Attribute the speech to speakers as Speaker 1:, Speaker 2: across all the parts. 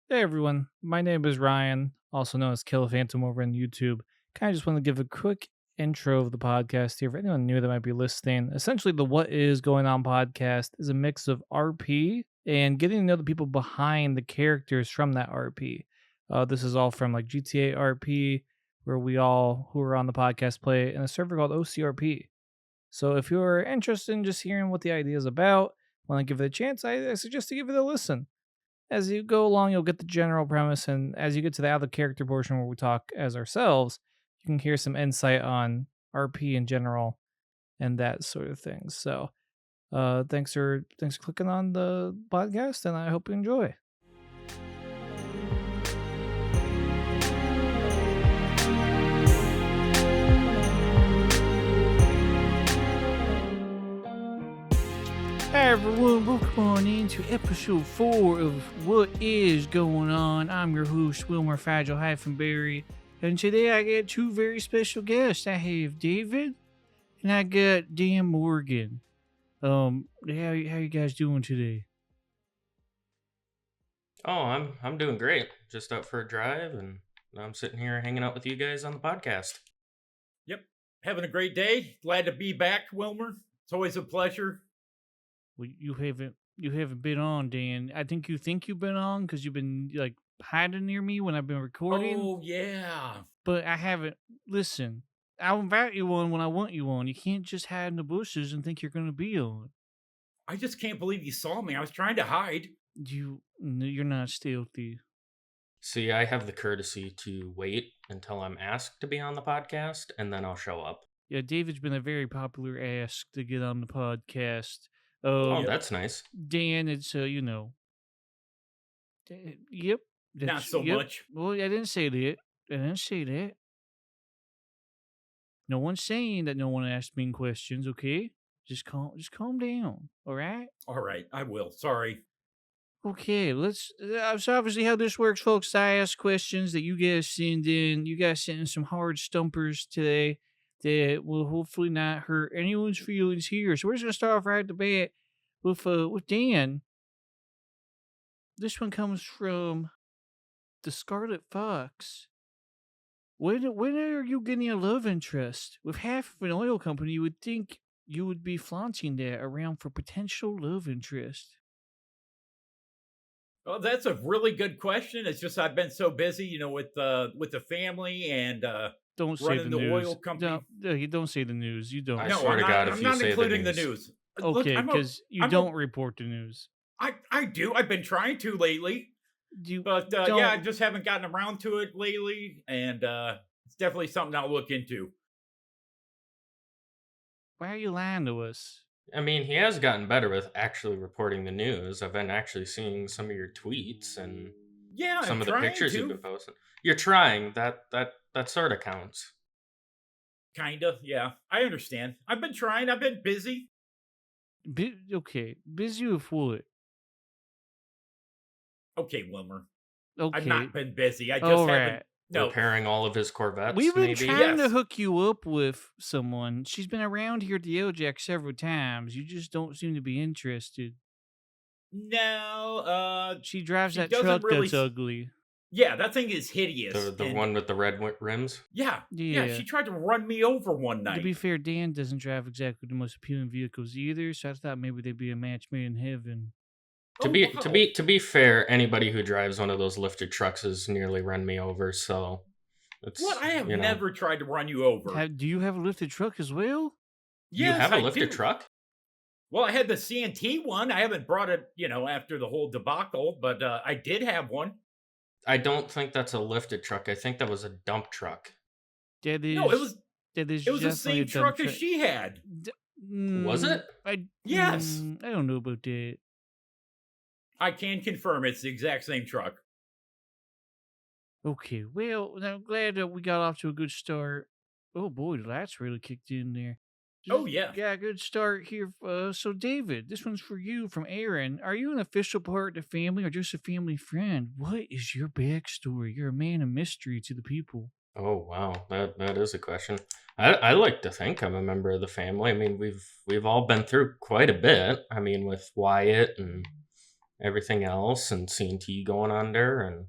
Speaker 1: Hey everyone, my name is Ryan, also known as Kill a Phantom over on YouTube. Kind of just want to give a quick intro of the podcast here for anyone new that might be listening. Essentially, the What Is Going On podcast is a mix of RP and getting to know the people behind the characters from that RP. This is all from like GTARP, where we all who are on the podcast play in a server called OCRP. So if you're interested in just hearing what the idea is about, want to give it a chance, I suggest to give it a listen. As you go along, you'll get the general premise, and as you get to the other character portion where we talk as ourselves, you can hear some insight on RP in general and that sort of thing. So, thanks for clicking on the podcast, and I hope you enjoy. Hi everyone, welcome on into episode 4 of What Is Going On. I'm your host, Wilmer Fragile-Berry, and today I got two very special guests. I have David, and I got Dan Morgan. How you guys doing today?
Speaker 2: Oh, I'm doing great. Just out for a drive, and I'm sitting here hanging out with you guys on the podcast.
Speaker 3: Yep. Having a great day. Glad to be back, Wilmer. It's always a pleasure.
Speaker 1: Well, you haven't been on, Dan. I think you've been on because you've been like hiding near me when I've been recording.
Speaker 3: Oh, yeah.
Speaker 1: But I haven't. Listen, I'll invite you on when I want you on. You can't just hide in the bushes and think you're going to be on.
Speaker 3: I just can't believe you saw me. I was trying to hide.
Speaker 1: You're not stealthy.
Speaker 2: See, I have the courtesy to wait until I'm asked to be on the podcast, and then I'll show up.
Speaker 1: Yeah, David's been a very popular ask to get on the podcast.
Speaker 2: Oh, that's nice.
Speaker 1: Dan, it's yep.
Speaker 3: Not so much.
Speaker 1: Well, I didn't say that. No one's saying that no one asked mean questions. Okay, just calm down. All right.
Speaker 3: All right, I will. Sorry.
Speaker 1: Okay, let's. So obviously, how this works, folks. I ask questions that you guys send in. You guys sent in some hard stumpers today that will hopefully not hurt anyone's feelings here. So we're just gonna start off right at the bat with Dan. This one comes from the Scarlet Fox. When are you getting a love interest? With half of an oil company, you would think you would be flaunting that around for potential love interest.
Speaker 3: Oh, that's a really good question. It's just I've been so busy, with the family and
Speaker 1: Don't say
Speaker 3: running
Speaker 1: the news.
Speaker 3: oil company.
Speaker 1: No, you don't say the news. You don't.
Speaker 2: I
Speaker 3: No,
Speaker 2: swear
Speaker 3: I'm
Speaker 2: to
Speaker 3: not,
Speaker 2: God, if
Speaker 3: I'm
Speaker 2: you
Speaker 3: not
Speaker 2: say
Speaker 3: including
Speaker 2: the
Speaker 3: the
Speaker 2: news.
Speaker 3: news.
Speaker 1: Okay, because you don't report the news.
Speaker 3: I do. I've been trying to lately. But yeah, I just haven't gotten around to it lately, and it's definitely something I'll look into.
Speaker 1: Why are you lying to us?
Speaker 2: I mean, he has gotten better with actually reporting the news. I've been actually seeing some of your tweets and some of the pictures you've been posting. You're trying. That sort of counts.
Speaker 3: Kinda, yeah. I understand. I've been trying. I've been busy.
Speaker 1: Okay, busy with what?
Speaker 3: Okay, Wilmer.
Speaker 1: Okay.
Speaker 3: I've not been busy. I just haven't. No.
Speaker 2: Repairing all of his Corvettes,
Speaker 1: We've been
Speaker 2: maybe?
Speaker 1: trying to hook you up with someone. She's been around here at the LJack several times. You just don't seem to be interested.
Speaker 3: No,
Speaker 1: she drives
Speaker 3: she
Speaker 1: that
Speaker 3: doesn't
Speaker 1: truck
Speaker 3: really
Speaker 1: that's ugly.
Speaker 3: Yeah, that thing is hideous.
Speaker 2: The one with the red rims?
Speaker 3: Yeah. She tried to run me over one night.
Speaker 1: To be fair, Dan doesn't drive exactly the most appealing vehicles either, so I thought maybe they'd be a match made in heaven.
Speaker 2: To be fair, anybody who drives one of those lifted trucks has nearly run me over. So,
Speaker 3: what? I have never tried to run you over.
Speaker 1: Do you have a lifted truck as well?
Speaker 3: Yes,
Speaker 2: you have a lifted truck?
Speaker 3: Well, I had the CNT one. I haven't brought it, after the whole debacle, but I did have one.
Speaker 2: I don't think that's a lifted truck. I think that was a dump truck.
Speaker 1: It
Speaker 3: was the same truck as she had.
Speaker 2: Was it?
Speaker 3: Yes.
Speaker 1: I don't know about that.
Speaker 3: I can confirm it's the exact same truck.
Speaker 1: Okay, well, I'm glad that we got off to a good start. Oh boy, the lights really kicked in there.
Speaker 3: Oh, yeah.
Speaker 1: Got a good start here. So, David, this one's for you from Aaron. Are you an official part of the family or just a family friend? What is your backstory? You're a man of mystery to the people.
Speaker 2: Oh, wow. That is a question. I like to think I'm a member of the family. I mean, we've all been through quite a bit. I mean, with Wyatt and everything else and C&T going on there. And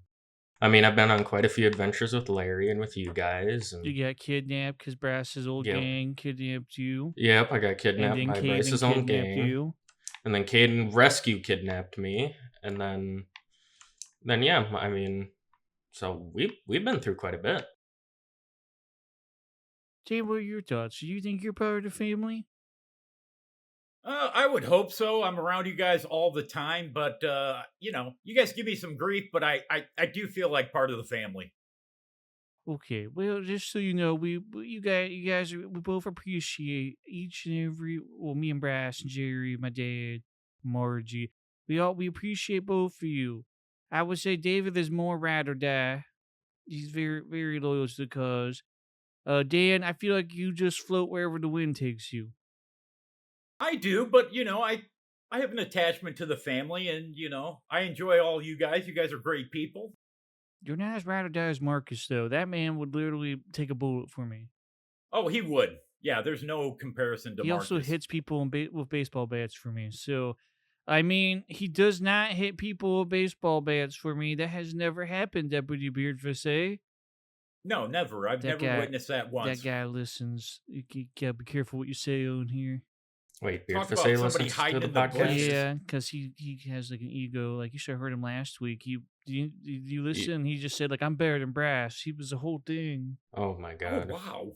Speaker 2: I mean, I've been on quite a few adventures with Larry and with you guys. And
Speaker 1: You got kidnapped because Brass's old
Speaker 2: Yep.
Speaker 1: gang kidnapped you.
Speaker 2: Yep, I got
Speaker 1: And
Speaker 2: kidnapped
Speaker 1: then
Speaker 2: by
Speaker 1: Caden
Speaker 2: Bryce's own
Speaker 1: kidnapped
Speaker 2: gang.
Speaker 1: you.
Speaker 2: And then Caden rescue kidnapped me. And then yeah, I mean, so we've been through quite a bit.
Speaker 1: Jay, what are your thoughts? Do you think you're part of the family?
Speaker 3: I would hope so. I'm around you guys all the time, but you know, you guys give me some grief, but I do feel like part of the family.
Speaker 1: Okay, well, just so you know, you guys, we both appreciate each and every. Well, me and Brass and Jerry, my dad, Margie, we appreciate both of you. I would say David is more ride or die. He's very loyal to the cause. Dan, I feel like you just float wherever the wind takes you.
Speaker 3: I do, but you know, I have an attachment to the family, and you know, I enjoy all you guys. You guys are great people.
Speaker 1: You're not as ride or die as Marcus, though. That man would literally take a bullet for me.
Speaker 3: Oh, he would. Yeah, there's no comparison to
Speaker 1: He
Speaker 3: Marcus.
Speaker 1: also hits people with baseball bats for me. So, I mean, he does not hit people with baseball bats for me. That has never happened, Deputy Beardface.
Speaker 3: No, never. I've never witnessed that once.
Speaker 1: That guy listens. You gotta be careful what you say on here.
Speaker 2: Wait, Beardface listens to the podcast?
Speaker 1: Yeah, because he has like an ego. Like, you should have heard him last week. You listen? He just said, like, I'm better than Brass. He was the whole thing.
Speaker 2: Oh my god.
Speaker 3: Oh, wow.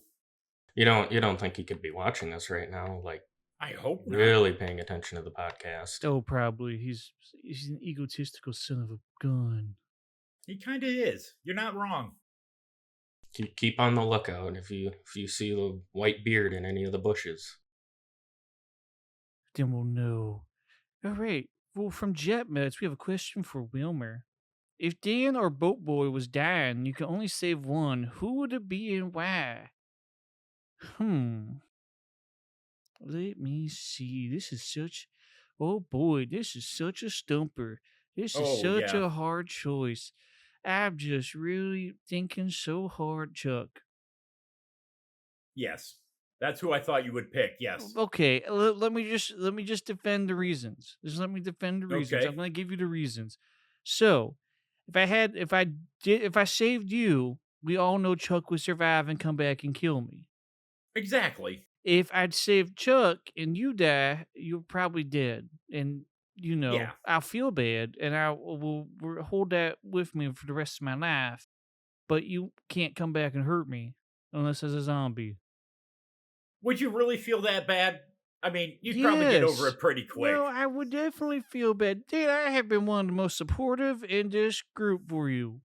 Speaker 2: You don't think he could be watching this right now? Like,
Speaker 3: I hope not.
Speaker 2: Really paying attention to the podcast.
Speaker 1: Oh, probably. He's an egotistical son of a gun.
Speaker 3: He kind of is. You're not wrong.
Speaker 2: Keep on the lookout if you see the white beard in any of the bushes.
Speaker 1: Then we'll know. All right. Well, from JetMeds, we have a question for Wilmer. If Dan or Boat Boy was dying, you could only save one. Who would it be and why? Let me see. This is such. Oh boy, this is such a stumper. This is such a hard choice. I'm just really thinking so hard, Chuck.
Speaker 3: Yes. That's who I thought you would pick. Yes.
Speaker 1: Okay, let me just defend the reasons. Just let me defend the reasons.
Speaker 3: Okay.
Speaker 1: I'm going to give you the reasons. So, if I saved you, we all know Chuck would survive and come back and kill me.
Speaker 3: Exactly.
Speaker 1: If I'd saved Chuck and you die, you're probably dead, and you know I'll feel bad, and I will hold that with me for the rest of my life. But you can't come back and hurt me unless as a zombie.
Speaker 3: Would you really feel that bad? I mean, you'd probably get over it pretty quick.
Speaker 1: No, I would definitely feel bad. Dude, I have been one of the most supportive in this group for you.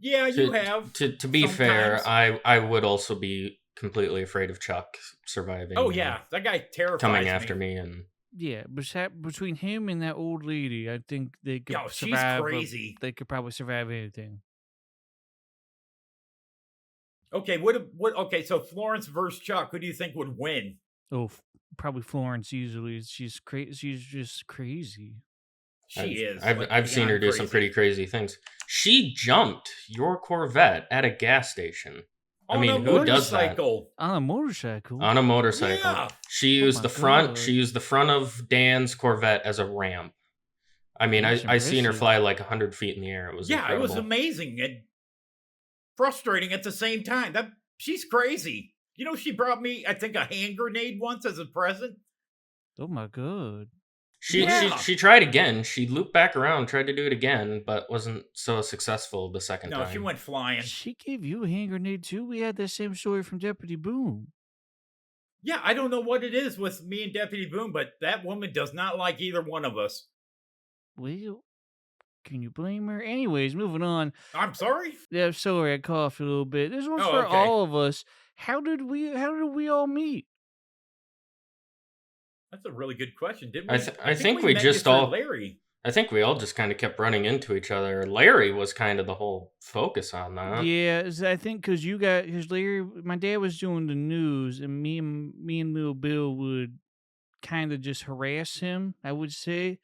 Speaker 3: Yeah, you have.
Speaker 2: To be fair, I would also be completely afraid of Chuck surviving.
Speaker 3: Oh yeah, that guy terrifies
Speaker 2: coming after me and
Speaker 1: yeah, between him and that old lady, I think they could survive.
Speaker 3: She's crazy.
Speaker 1: They could probably survive anything.
Speaker 3: Okay, okay, so Florence versus Chuck, who do you think would win?
Speaker 1: Oh, probably Florence easily. She's crazy. She's just crazy.
Speaker 3: She is.
Speaker 2: I've seen her do some pretty crazy things. She jumped your Corvette at a gas station. I mean, who does that?
Speaker 1: On a motorcycle.
Speaker 2: On a motorcycle.
Speaker 3: Yeah.
Speaker 2: She used the front. She used the front of Dan's Corvette as a ramp. I mean, I seen her fly like 100 feet in the air. It was incredible.
Speaker 3: It was amazing and frustrating at the same time. She's crazy. You know, she brought me, I think, a hand grenade once as a present.
Speaker 1: Oh my god.
Speaker 2: She tried again. She looped back around, tried to do it again, but wasn't so successful the second time.
Speaker 3: No, she went flying.
Speaker 1: She gave you a hand grenade too? We had that same story from Deputy Boom.
Speaker 3: Yeah, I don't know what it is with me and Deputy Boom, but that woman does not like either one of us.
Speaker 1: Well, can you blame her? Anyways, moving on.
Speaker 3: I'm sorry?
Speaker 1: Yeah, sorry, I coughed a little bit. This one's for all of us. How did we all meet?
Speaker 3: That's a really good question. Didn't
Speaker 2: we? I think we just all.
Speaker 3: Larry.
Speaker 2: I think we all just kind of kept running into each other. Larry was kind of the whole focus on that.
Speaker 1: Yeah, I think because Larry, my dad was doing the news, and me and little Bill would kind of just harass him, I would say.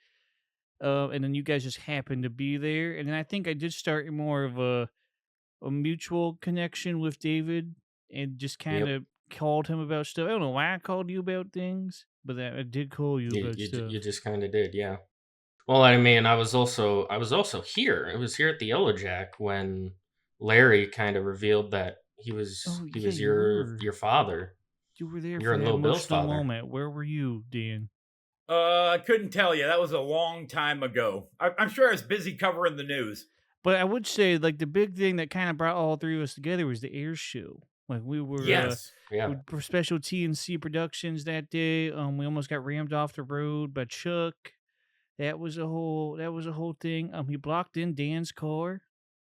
Speaker 1: And then you guys just happened to be there, and then I think I did start more of a mutual connection with David, and just kind of called him about stuff. I don't know why I called you about things, but I did call you about stuff.
Speaker 2: You just kind of did, yeah. Well, I mean, I was also here. It was here at the Yellow Jack when Larry kind of revealed that he was
Speaker 1: Oh
Speaker 2: he
Speaker 1: yeah,
Speaker 2: was
Speaker 1: you were.
Speaker 2: your father.
Speaker 1: You were there
Speaker 2: You're
Speaker 1: for
Speaker 2: in
Speaker 1: that
Speaker 2: Little Bill's
Speaker 1: emotional
Speaker 2: father.
Speaker 1: moment. Where were you, Dan?
Speaker 3: I couldn't tell you. That was a long time ago. I'm sure I was busy covering the news.
Speaker 1: But I would say, like, the big thing that kind of brought all three of us together was the air show. Like, we were
Speaker 3: Yes.
Speaker 2: Yeah.
Speaker 1: with for special T&C productions that day. We almost got rammed off the road by Chuck. That was a whole thing. He blocked in Dan's car.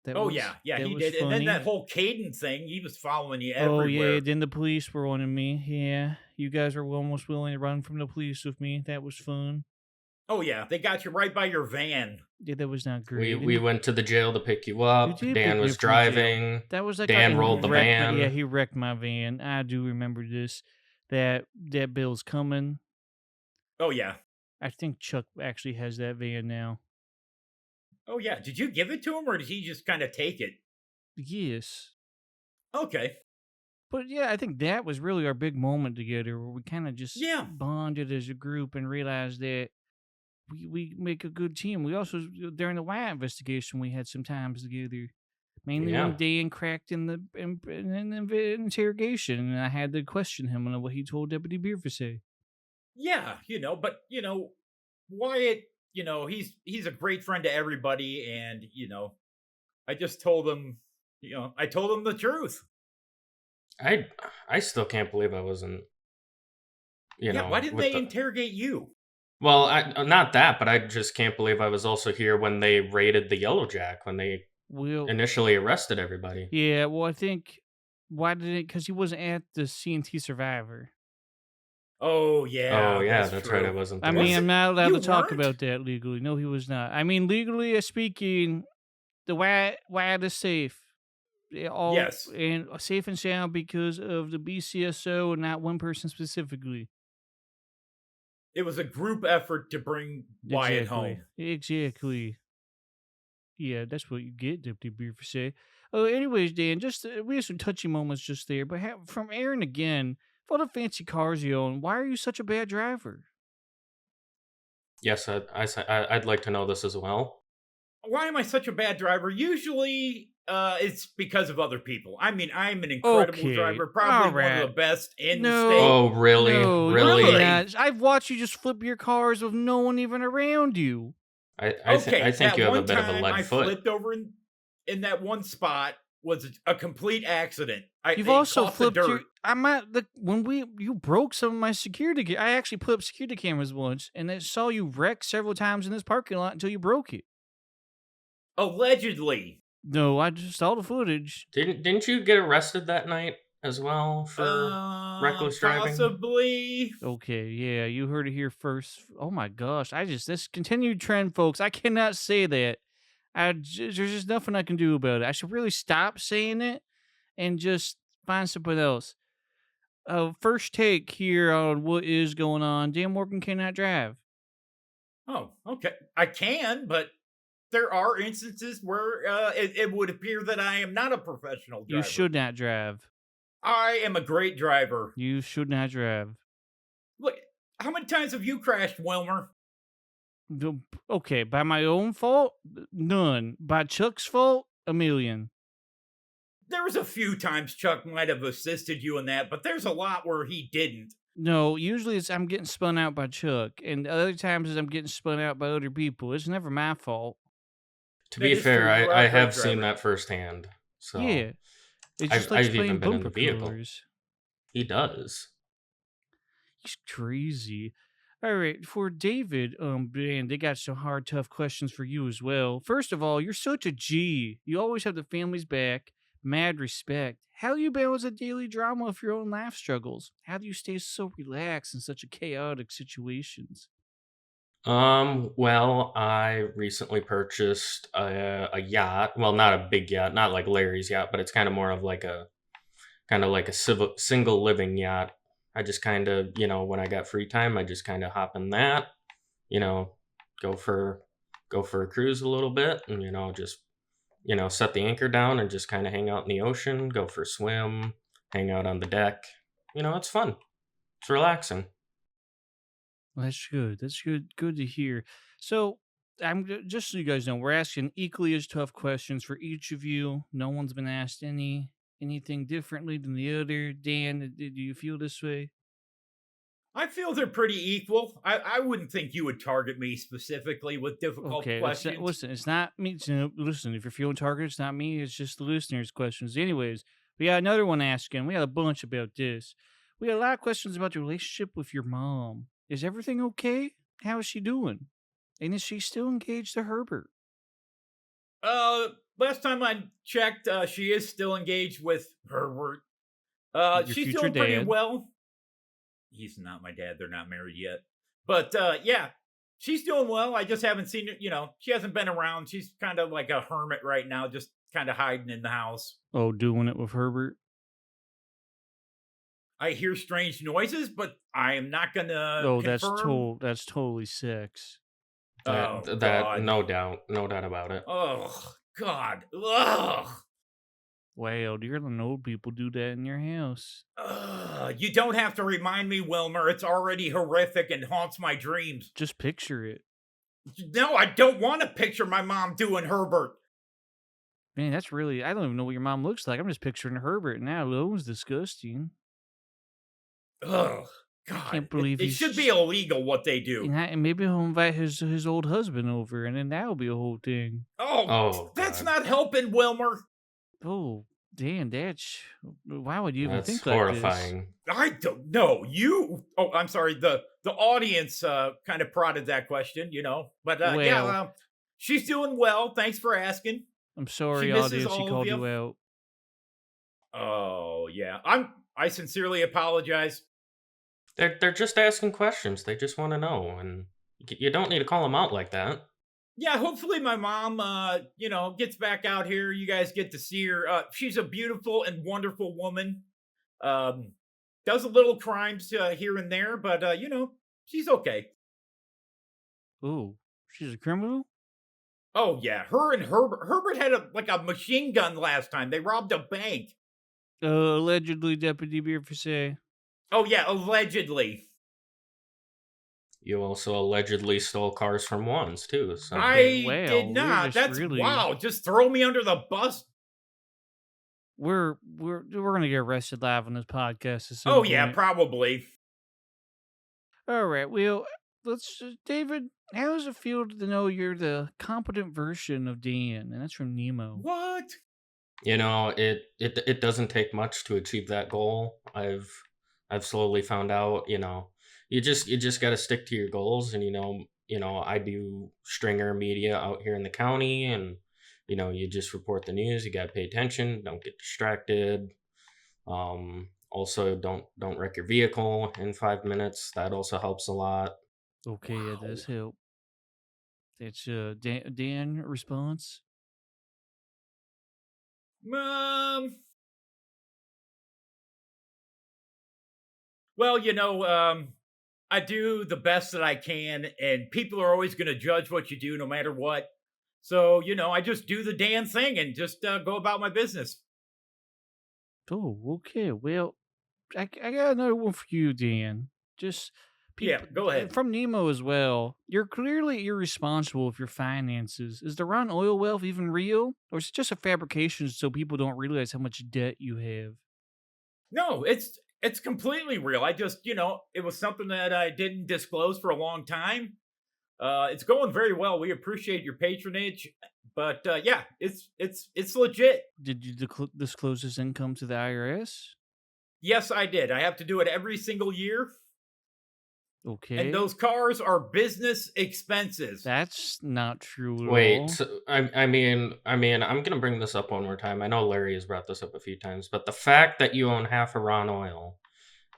Speaker 1: That
Speaker 3: Oh
Speaker 1: was
Speaker 3: yeah, yeah,
Speaker 1: that
Speaker 3: he
Speaker 1: was
Speaker 3: did. And then that
Speaker 1: funny.
Speaker 3: whole Caden thing, he was following you
Speaker 1: Oh yeah,
Speaker 3: everywhere.
Speaker 1: then the police were on me. Yeah, you guys were almost willing to run from the police with me. That was fun.
Speaker 3: Oh yeah, they got you right by your van.
Speaker 1: Yeah, that was not
Speaker 2: We
Speaker 1: great.
Speaker 2: we
Speaker 1: And
Speaker 2: went to the jail to pick you
Speaker 1: you
Speaker 2: up.
Speaker 1: did
Speaker 2: Dan
Speaker 1: pick me
Speaker 2: was
Speaker 1: up from the jail.
Speaker 2: driving.
Speaker 1: That was like,
Speaker 2: Dan
Speaker 1: and he
Speaker 2: rolled the
Speaker 1: wrecked my, yeah,
Speaker 2: van.
Speaker 1: he wrecked my van. I do remember this. That bill's coming.
Speaker 3: Oh yeah.
Speaker 1: I think Chuck actually has that van now.
Speaker 3: Oh yeah. Did you give it to him or did he just kind of take it?
Speaker 1: Yes.
Speaker 3: Okay.
Speaker 1: But yeah, I think that was really our big moment together where we kind of just
Speaker 3: Yeah.
Speaker 1: bonded as a group and realized that we make a good team. We also, during the Wyatt investigation, we had some times together. Mainly when
Speaker 2: Yeah.
Speaker 1: Dan cracked in the interrogation, and I had to question him on what he told Deputy Beerfacet.
Speaker 3: Yeah, but Wyatt, he's a great friend to everybody and, I just told him, I told him the truth.
Speaker 2: I still can't believe I wasn't,
Speaker 3: Yeah, why didn't
Speaker 2: with
Speaker 3: they
Speaker 2: the
Speaker 3: interrogate you?
Speaker 2: well, not that, but I just can't believe I was also here when they raided the Yellow Jack, when they
Speaker 1: Well,
Speaker 2: initially arrested everybody.
Speaker 1: yeah, well, I think why did it? Because he wasn't at the CNT Survivor.
Speaker 3: Oh
Speaker 2: Oh,
Speaker 3: yeah,
Speaker 2: yeah,
Speaker 3: that's
Speaker 2: that's right, I
Speaker 3: true.
Speaker 2: wasn't
Speaker 1: I
Speaker 2: there.
Speaker 1: mean,
Speaker 3: Was
Speaker 1: I'm
Speaker 3: it
Speaker 1: not allowed
Speaker 3: you
Speaker 1: to talk
Speaker 3: weren't?
Speaker 1: about that legally. No, he was not. I mean, legally speaking, the Wyatt is safe. All
Speaker 3: Yes.
Speaker 1: and safe and sound because of the BCSO and not one person specifically.
Speaker 3: It was a group effort to bring Wyatt
Speaker 1: Exactly.
Speaker 3: home.
Speaker 1: Exactly. Yeah, that's what you get, Deputy Beaver. Oh, anyways, Dan, just we had some touchy moments just there, but from Aaron again, for all the fancy cars you own, why are you such a bad driver?
Speaker 2: Yes, I'd like to know this as well.
Speaker 3: Why am I such a bad driver? Usually it's because of other people. I mean, I'm an incredible
Speaker 1: Okay,
Speaker 3: driver,
Speaker 1: all
Speaker 3: probably one of
Speaker 1: right.
Speaker 3: the best in the
Speaker 1: No,
Speaker 3: state.
Speaker 2: Oh, really?
Speaker 1: no, you
Speaker 2: Really?
Speaker 3: Really?
Speaker 1: cannot. I've watched you just flip your cars with no one even around you.
Speaker 2: I
Speaker 3: Okay,
Speaker 2: think
Speaker 3: that
Speaker 2: you have a
Speaker 3: one
Speaker 2: bit of a
Speaker 3: time
Speaker 2: lead
Speaker 3: I
Speaker 2: foot.
Speaker 3: flipped over in that one spot was a complete accident. I
Speaker 1: You've
Speaker 3: It
Speaker 1: also
Speaker 3: caught the
Speaker 1: flipped your.
Speaker 3: dirt.
Speaker 1: I'm at the when we you broke some of my security. I actually put up security cameras once, and I saw you wreck several times in this parking lot until you broke it.
Speaker 3: Allegedly.
Speaker 1: No, I just saw the footage.
Speaker 2: Didn't you get arrested that night as well for reckless driving?
Speaker 3: Possibly.
Speaker 1: Okay, yeah, you heard it here first. Oh my gosh, this continued trend, folks. I cannot say that. There's just nothing I can do about it. I should really stop saying it and just find something else. First take here on what is going on. Dan Morgan cannot drive.
Speaker 3: Oh, okay. I can, but there are instances where it would appear that I am not a professional
Speaker 1: You
Speaker 3: driver.
Speaker 1: should not drive.
Speaker 3: I am a great driver.
Speaker 1: You should not drive.
Speaker 3: Look, how many times have you crashed, Wilmer?
Speaker 1: Okay, by my own fault, none. By Chuck's fault, a million.
Speaker 3: There was a few times Chuck might have assisted you in that, but there's a lot where he didn't.
Speaker 1: No, usually it's I'm getting spun out by Chuck, and other times is I'm getting spun out by other people. It's never my fault.
Speaker 2: To
Speaker 3: That
Speaker 2: be
Speaker 3: is true.
Speaker 2: fair,
Speaker 3: You are
Speaker 2: I
Speaker 3: a great
Speaker 2: have seen
Speaker 3: driver.
Speaker 2: that firsthand. So
Speaker 1: Yeah, it's just like
Speaker 2: I've
Speaker 1: playing
Speaker 2: even been in the
Speaker 1: bumper
Speaker 2: vehicle.
Speaker 1: cars.
Speaker 2: He does.
Speaker 1: He's crazy. All right, for David, man, they got some hard, tough questions for you as well. First of all, you're such a G. You always have the family's back. Mad respect. How do you balance the daily drama of your own life struggles? How do you stay so relaxed in such a chaotic situations?
Speaker 2: Well, I recently purchased a yacht. Well, not a big yacht, not like Larry's yacht, but it's kind of more of like a single living yacht. I just kind of, when I got free time, I just kind of hop in that, you know, go for a cruise a little bit, and just set the anchor down and just kind of hang out in the ocean, go for a swim, hang out on the deck. It's fun. It's relaxing.
Speaker 1: Well, that's good. That's good. Good to hear. So, just so you guys know, we're asking equally as tough questions for each of you. No one's been asked anything differently than the other. Dan, do you feel this way?
Speaker 3: I feel they're pretty equal. I wouldn't think you would target me specifically with difficult
Speaker 1: Okay,
Speaker 3: questions.
Speaker 1: listen. It's not me. Listen, if you're feeling targeted, it's not me. It's just the listeners' questions. Anyways, we got another one asking. We got a bunch about this. We got a lot of questions about the relationship with your mom. Is everything okay? How is she doing? And is she still engaged to Herbert?
Speaker 3: Uh, Last time I checked, she is still engaged with Herbert.
Speaker 1: Your
Speaker 3: She's
Speaker 1: future
Speaker 3: doing pretty
Speaker 1: dad?
Speaker 3: well. He's not my dad. They're not married yet. But yeah, she's doing well. I just haven't seen her. She hasn't been around. She's kind of like a hermit right now, just kind of hiding in the house.
Speaker 1: Oh, doing it with Herbert?
Speaker 3: I hear strange noises, but I am not gonna
Speaker 1: Oh,
Speaker 3: confirm.
Speaker 1: that's totally sex.
Speaker 3: Oh
Speaker 2: That
Speaker 3: God.
Speaker 2: no doubt, no doubt about it.
Speaker 3: Oh God. Ugh.
Speaker 1: Wow, you're letting old people do that in your house.
Speaker 3: Ugh. You don't have to remind me, Wilmer. It's already horrific and haunts my dreams.
Speaker 1: Just picture it.
Speaker 3: No, I don't want to picture my mom doing Herbert.
Speaker 1: Man, that's really, I don't even know what your mom looks like. I'm just picturing Herbert now. That was disgusting.
Speaker 3: Ugh.
Speaker 1: I
Speaker 3: God.
Speaker 1: can't believe
Speaker 3: It should be illegal what they do.
Speaker 1: and maybe he'll invite his old husband over, and then that'll be a whole thing.
Speaker 3: Oh,
Speaker 2: Oh
Speaker 3: that's
Speaker 2: God,
Speaker 3: not helping, Wilmer.
Speaker 1: Oh, damn, why would you even
Speaker 2: that's
Speaker 1: think like this?
Speaker 2: horrifying.
Speaker 3: I don't know. I'm sorry. The audience kind of prodded that question, But yeah,
Speaker 1: Well,
Speaker 3: she's doing well. Thanks for asking.
Speaker 1: I'm
Speaker 3: She
Speaker 1: sorry,
Speaker 3: misses
Speaker 1: audience, he
Speaker 3: all of
Speaker 1: called
Speaker 3: you.
Speaker 1: you out.
Speaker 3: Oh yeah. I sincerely apologize.
Speaker 2: They're just asking questions. They just want to know, and you don't need to call them out like that.
Speaker 3: Yeah, hopefully my mom gets back out here. You guys get to see her. She's a beautiful and wonderful woman. Um does a little crimes here and there, but she's okay.
Speaker 1: Oh, she's a criminal?
Speaker 3: Oh yeah, her and Herbert had a machine gun last time. They robbed a bank.
Speaker 1: Allegedly, Deputy Beerfuse.
Speaker 3: Oh yeah, allegedly.
Speaker 2: You also allegedly stole cars from Wands too. So
Speaker 1: Okay,
Speaker 3: I did
Speaker 1: well, we're
Speaker 3: not.
Speaker 1: just
Speaker 3: That's
Speaker 1: really
Speaker 3: wow. Just throw me under the bus.
Speaker 1: we're gonna get arrested live on this podcast at some
Speaker 3: Oh yeah,
Speaker 1: point.
Speaker 3: probably.
Speaker 1: All right, well, David. How does it feel to know you're the competent version of Dan? And that's from Nemo.
Speaker 3: What?
Speaker 2: it doesn't take much to achieve that goal. I've slowly found out. You just got to stick to your goals, and I do stringer media out here in the county, and you just report the news. You got to pay attention. Don't get distracted. Also, don't wreck your vehicle in 5 minutes. That also helps a lot.
Speaker 1: Okay, yeah,
Speaker 3: Wow.
Speaker 1: does help. That's Dan response.
Speaker 3: Um. Well, I do the best that I can, and people are always going to judge what you do, no matter what. So, I just do the damn thing and just go about my business.
Speaker 1: Oh, okay. Well, I got another one for you, Dan. Just
Speaker 3: Yeah,
Speaker 1: people
Speaker 3: go ahead.
Speaker 1: from Nemo as well. You're clearly irresponsible with your finances. Is the Ron oil wealth even real, or is it just a fabrication so people don't realize how much debt you have?
Speaker 3: No, it's completely real. I just, it was something that I didn't disclose for a long time. It's going very well. We appreciate your patronage, but yeah, it's legit.
Speaker 1: Did you disclose this income to the IRS?
Speaker 3: Yes, I did. I have to do it every single year, and
Speaker 1: Okay,
Speaker 3: those cars are business expenses.
Speaker 1: that's not true at
Speaker 2: Wait,
Speaker 1: all.
Speaker 2: so, I'm gonna bring this up one more time. I know Larry has brought this up a few times, but the fact that you own half of Ron Oil,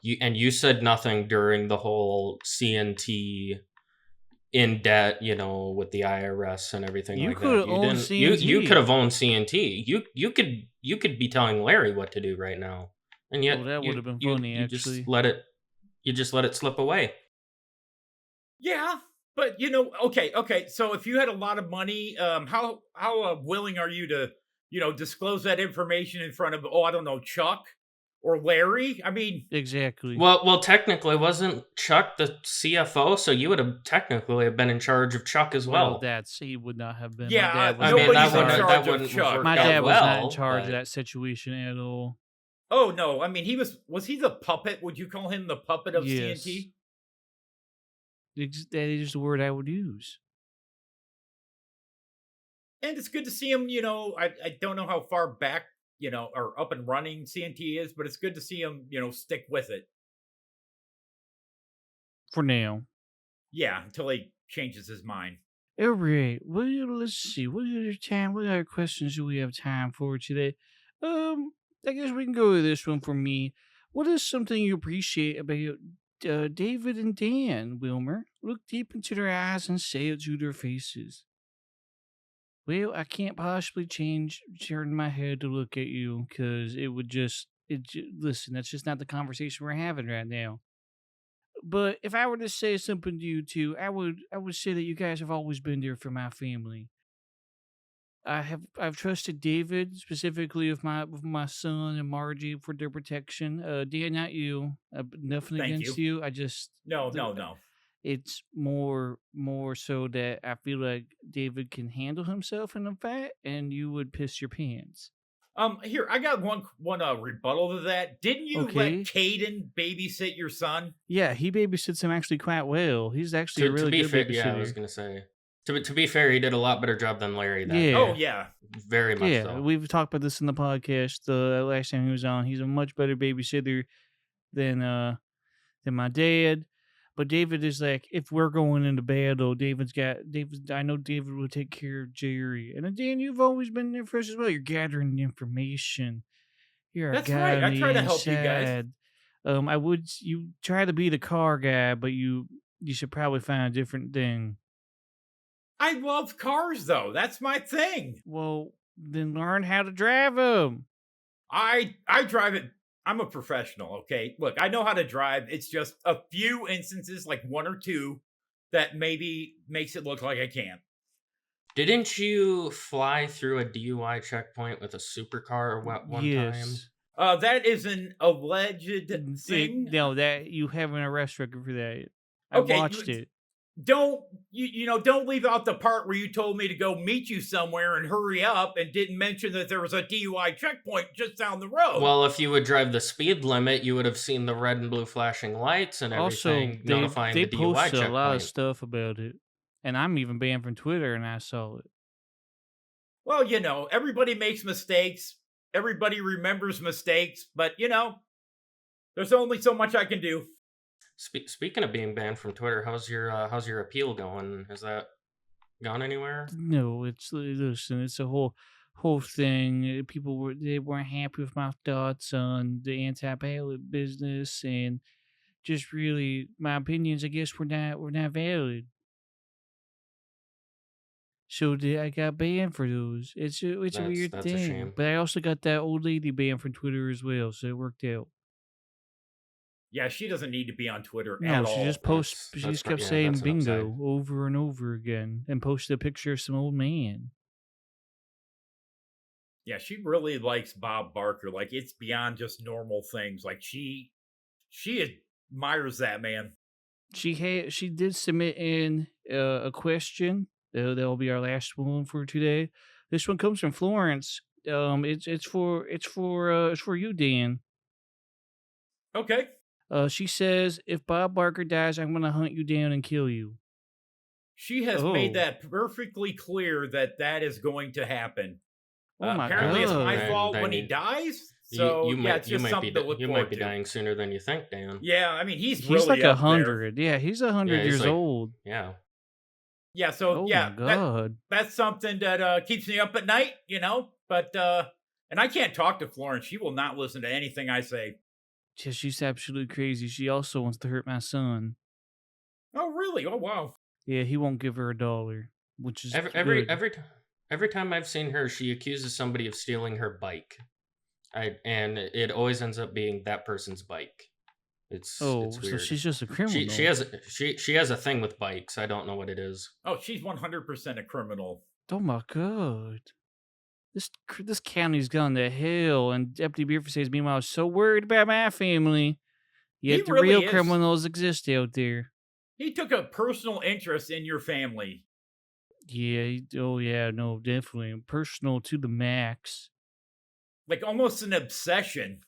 Speaker 2: you said nothing during the whole CNT in debt, with the IRS and everything
Speaker 1: You
Speaker 2: like
Speaker 1: could
Speaker 2: that.
Speaker 1: have
Speaker 2: You
Speaker 1: owned
Speaker 2: didn't. You could have
Speaker 1: CNT.
Speaker 2: owned CNT. You could be telling Larry what to do right now, and
Speaker 1: Oh,
Speaker 2: yet
Speaker 1: that would
Speaker 2: you
Speaker 1: have been
Speaker 2: you
Speaker 1: funny,
Speaker 2: you just
Speaker 1: actually.
Speaker 2: let it slip away.
Speaker 3: Yeah, but okay. So if you had a lot of money, how willing are you to disclose that information in front of I don't know Chuck or Larry. I mean,
Speaker 1: Exactly.
Speaker 2: Well, technically, wasn't Chuck the CFO? So you would have technically have been in charge of Chuck as
Speaker 1: Well,
Speaker 2: well.
Speaker 1: he would not have been. My
Speaker 3: yeah,
Speaker 1: dad was
Speaker 2: I mean,
Speaker 1: not in
Speaker 3: nobody's in
Speaker 1: charge.
Speaker 2: that
Speaker 3: charge of
Speaker 2: wouldn't have
Speaker 3: Chuck.
Speaker 1: My
Speaker 2: worked out
Speaker 1: dad was not in
Speaker 2: well.
Speaker 1: charge of
Speaker 2: But
Speaker 1: that situation at all.
Speaker 3: Oh no, I mean, was he the puppet? Would you call him the puppet of
Speaker 1: Yes.
Speaker 3: CNT?
Speaker 1: That is the word I would use.
Speaker 3: And it's good to see him. I don't know how far back, or up and running CNT is, but it's good to see him, stick with it.
Speaker 1: For now.
Speaker 3: Yeah, until he changes his mind.
Speaker 1: All right. Well, let's see. What other questions do we have time for today? I guess we can go with this one for me. What is something you appreciate about David and Dan, Wilmer? Look deep into their eyes and say it to their faces. Well, I can't possibly turn my head to look at you because it would listen, that's just not the conversation we're having right now. But if I were to say something to you two, I would say that you guys have always been there for my family. I've trusted David specifically with my son and Margie for their protection. Dan, not you. Nothing
Speaker 3: Thank
Speaker 1: against
Speaker 3: you.
Speaker 1: you. I just
Speaker 3: No,
Speaker 1: the-
Speaker 3: no, no.
Speaker 1: it's more so that I feel like David can handle himself in a fight, and you would piss your pants.
Speaker 3: Here, I got one rebuttal to that. Didn't you let
Speaker 1: Okay.
Speaker 3: Caden babysit your son?
Speaker 1: Yeah, he babysits him actually quite well. He's actually a
Speaker 2: to
Speaker 1: really
Speaker 2: be
Speaker 1: good
Speaker 2: fair, yeah, I was
Speaker 1: babysitter.
Speaker 2: gonna say. To be fair, he did a lot better job than Larry that
Speaker 1: Yeah.
Speaker 3: Oh
Speaker 2: day.
Speaker 3: yeah.
Speaker 2: Very much
Speaker 1: Yeah,
Speaker 2: so.
Speaker 1: we've talked about this in the podcast. The last time he was on, he's a much better babysitter than my dad. But David is like, if we're going into battle, David. I know David will take care of Jerry. And then, Dan, you've always been there for us as well. You're gathering the information. You're a
Speaker 3: That's
Speaker 1: guy
Speaker 3: right.
Speaker 1: on
Speaker 3: I
Speaker 1: the
Speaker 3: try to help you guys.
Speaker 1: inside. You try to be the car guy, but you should probably find a different thing.
Speaker 3: I love cars though. That's my thing.
Speaker 1: Well, then learn how to drive them.
Speaker 3: I drive it. I'm a professional, okay? Look, I know how to drive. It's just a few instances, like one or two, that maybe makes it look like I can't.
Speaker 2: Didn't you fly through a DUI checkpoint with a supercar one time?
Speaker 1: Yes.
Speaker 3: That is an alleged thing.
Speaker 1: No, that you have an arrest record for that. I
Speaker 3: Okay,
Speaker 1: watched it.
Speaker 3: Don't don't leave out the part where you told me to go meet you somewhere and hurry up and didn't mention that there was a DUI checkpoint just down the road.
Speaker 2: Well, if you would drive the speed limit, you would have seen the red and blue flashing lights and
Speaker 1: Also,
Speaker 2: everything notifying
Speaker 1: they
Speaker 2: the DUI
Speaker 1: posted a lot of
Speaker 2: checkpoint.
Speaker 1: stuff about it, and I'm even banned from Twitter, and I saw it.
Speaker 3: Well, everybody makes mistakes. Everybody remembers mistakes, but there's only so much I can do.
Speaker 2: Speaking of being banned from Twitter, how's your appeal going? Has that gone anywhere?
Speaker 1: No, listen, it's a whole thing. They weren't happy with my thoughts on the anti-ballot business, and just really my opinions. I guess were not valid. So I got banned for those. It's a weird
Speaker 2: That's a
Speaker 1: thing.
Speaker 2: shame.
Speaker 1: But I also got that old lady banned from Twitter as well, so it worked out.
Speaker 3: Yeah, she doesn't need to be on Twitter
Speaker 1: No,
Speaker 3: at
Speaker 1: she
Speaker 3: all.
Speaker 1: just she just kept saying
Speaker 2: that's an upside.
Speaker 1: bingo over and over again and posted a picture of some old man.
Speaker 3: Yeah, she really likes Bob Barker. Like, it's beyond just normal things. Like, she admires that man.
Speaker 1: She did submit in a question. That'll be our last one for today. This one comes from Florence. It's for you, Dan.
Speaker 3: Okay.
Speaker 1: She says, if Bob Barker dies, I'm gonna hunt you down and kill you.
Speaker 3: She has made that perfectly clear that is going to happen.
Speaker 1: Oh my
Speaker 3: apparently, it's my
Speaker 2: God.
Speaker 3: fault
Speaker 2: Then
Speaker 3: when he
Speaker 2: you-
Speaker 3: dies. So it's just something to look
Speaker 2: you
Speaker 3: forward
Speaker 2: might be
Speaker 3: to.
Speaker 2: dying sooner than you think, Dan.
Speaker 3: Yeah, I mean, he's
Speaker 1: He's
Speaker 3: really
Speaker 1: like
Speaker 3: up there.
Speaker 1: 100. Yeah, he's 100
Speaker 2: Yeah, he's
Speaker 1: years
Speaker 2: like-
Speaker 1: old.
Speaker 2: Yeah.
Speaker 3: Yeah, so
Speaker 1: Oh
Speaker 3: yeah,
Speaker 1: my God.
Speaker 3: that's something that keeps me up at night, But and I can't talk to Florence; she will not listen to anything I say.
Speaker 1: Yeah, she's absolutely crazy. She also wants to hurt my son.
Speaker 3: Oh, really? Oh, wow.
Speaker 1: Yeah, he won't give her $1, which is
Speaker 2: Every
Speaker 1: good.
Speaker 2: every time I've seen her, she accuses somebody of stealing her bike. And it always ends up being that person's bike. It's
Speaker 1: Oh,
Speaker 2: it's
Speaker 1: so
Speaker 2: weird.
Speaker 1: she's just a criminal.
Speaker 2: She has a thing with bikes. I don't know what it is.
Speaker 3: Oh, she's 100% a criminal.
Speaker 1: Oh my God. this county's gone to hell, and Deputy Buford says, meanwhile, so worried about my family.
Speaker 3: He
Speaker 1: Yet the real
Speaker 3: really is.
Speaker 1: criminals exist out there.
Speaker 3: He took a personal interest in your family.
Speaker 1: Yeah, oh yeah, no, definitely. Personal to the max.
Speaker 3: Like almost an obsession.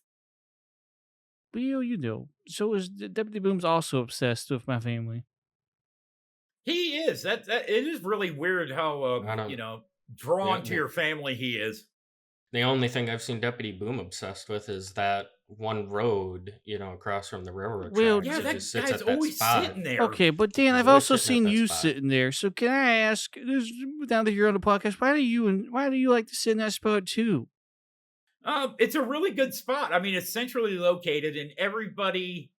Speaker 1: But you know, so is Deputy Boom's also obsessed with my family.
Speaker 3: He is. That it is really weird how
Speaker 2: I don't.
Speaker 3: drawn to
Speaker 2: The,
Speaker 3: your family he is.
Speaker 2: the only thing I've seen Deputy Boom obsessed with is that one road, across from the railroad
Speaker 1: Well,
Speaker 2: tracks.
Speaker 3: Yeah,
Speaker 2: He
Speaker 3: that
Speaker 2: just sits
Speaker 3: guy's
Speaker 2: at that
Speaker 3: always
Speaker 2: spot.
Speaker 3: sitting there.
Speaker 1: okay, but Dan,
Speaker 2: He's
Speaker 1: I've
Speaker 2: always
Speaker 1: also
Speaker 2: sitting at
Speaker 1: seen
Speaker 2: that
Speaker 1: you
Speaker 2: spot.
Speaker 1: sitting there. So can I ask, now that you're on the podcast, why do you like to sit in that spot too?
Speaker 3: It's a really good spot. I mean, it's centrally located, and everybody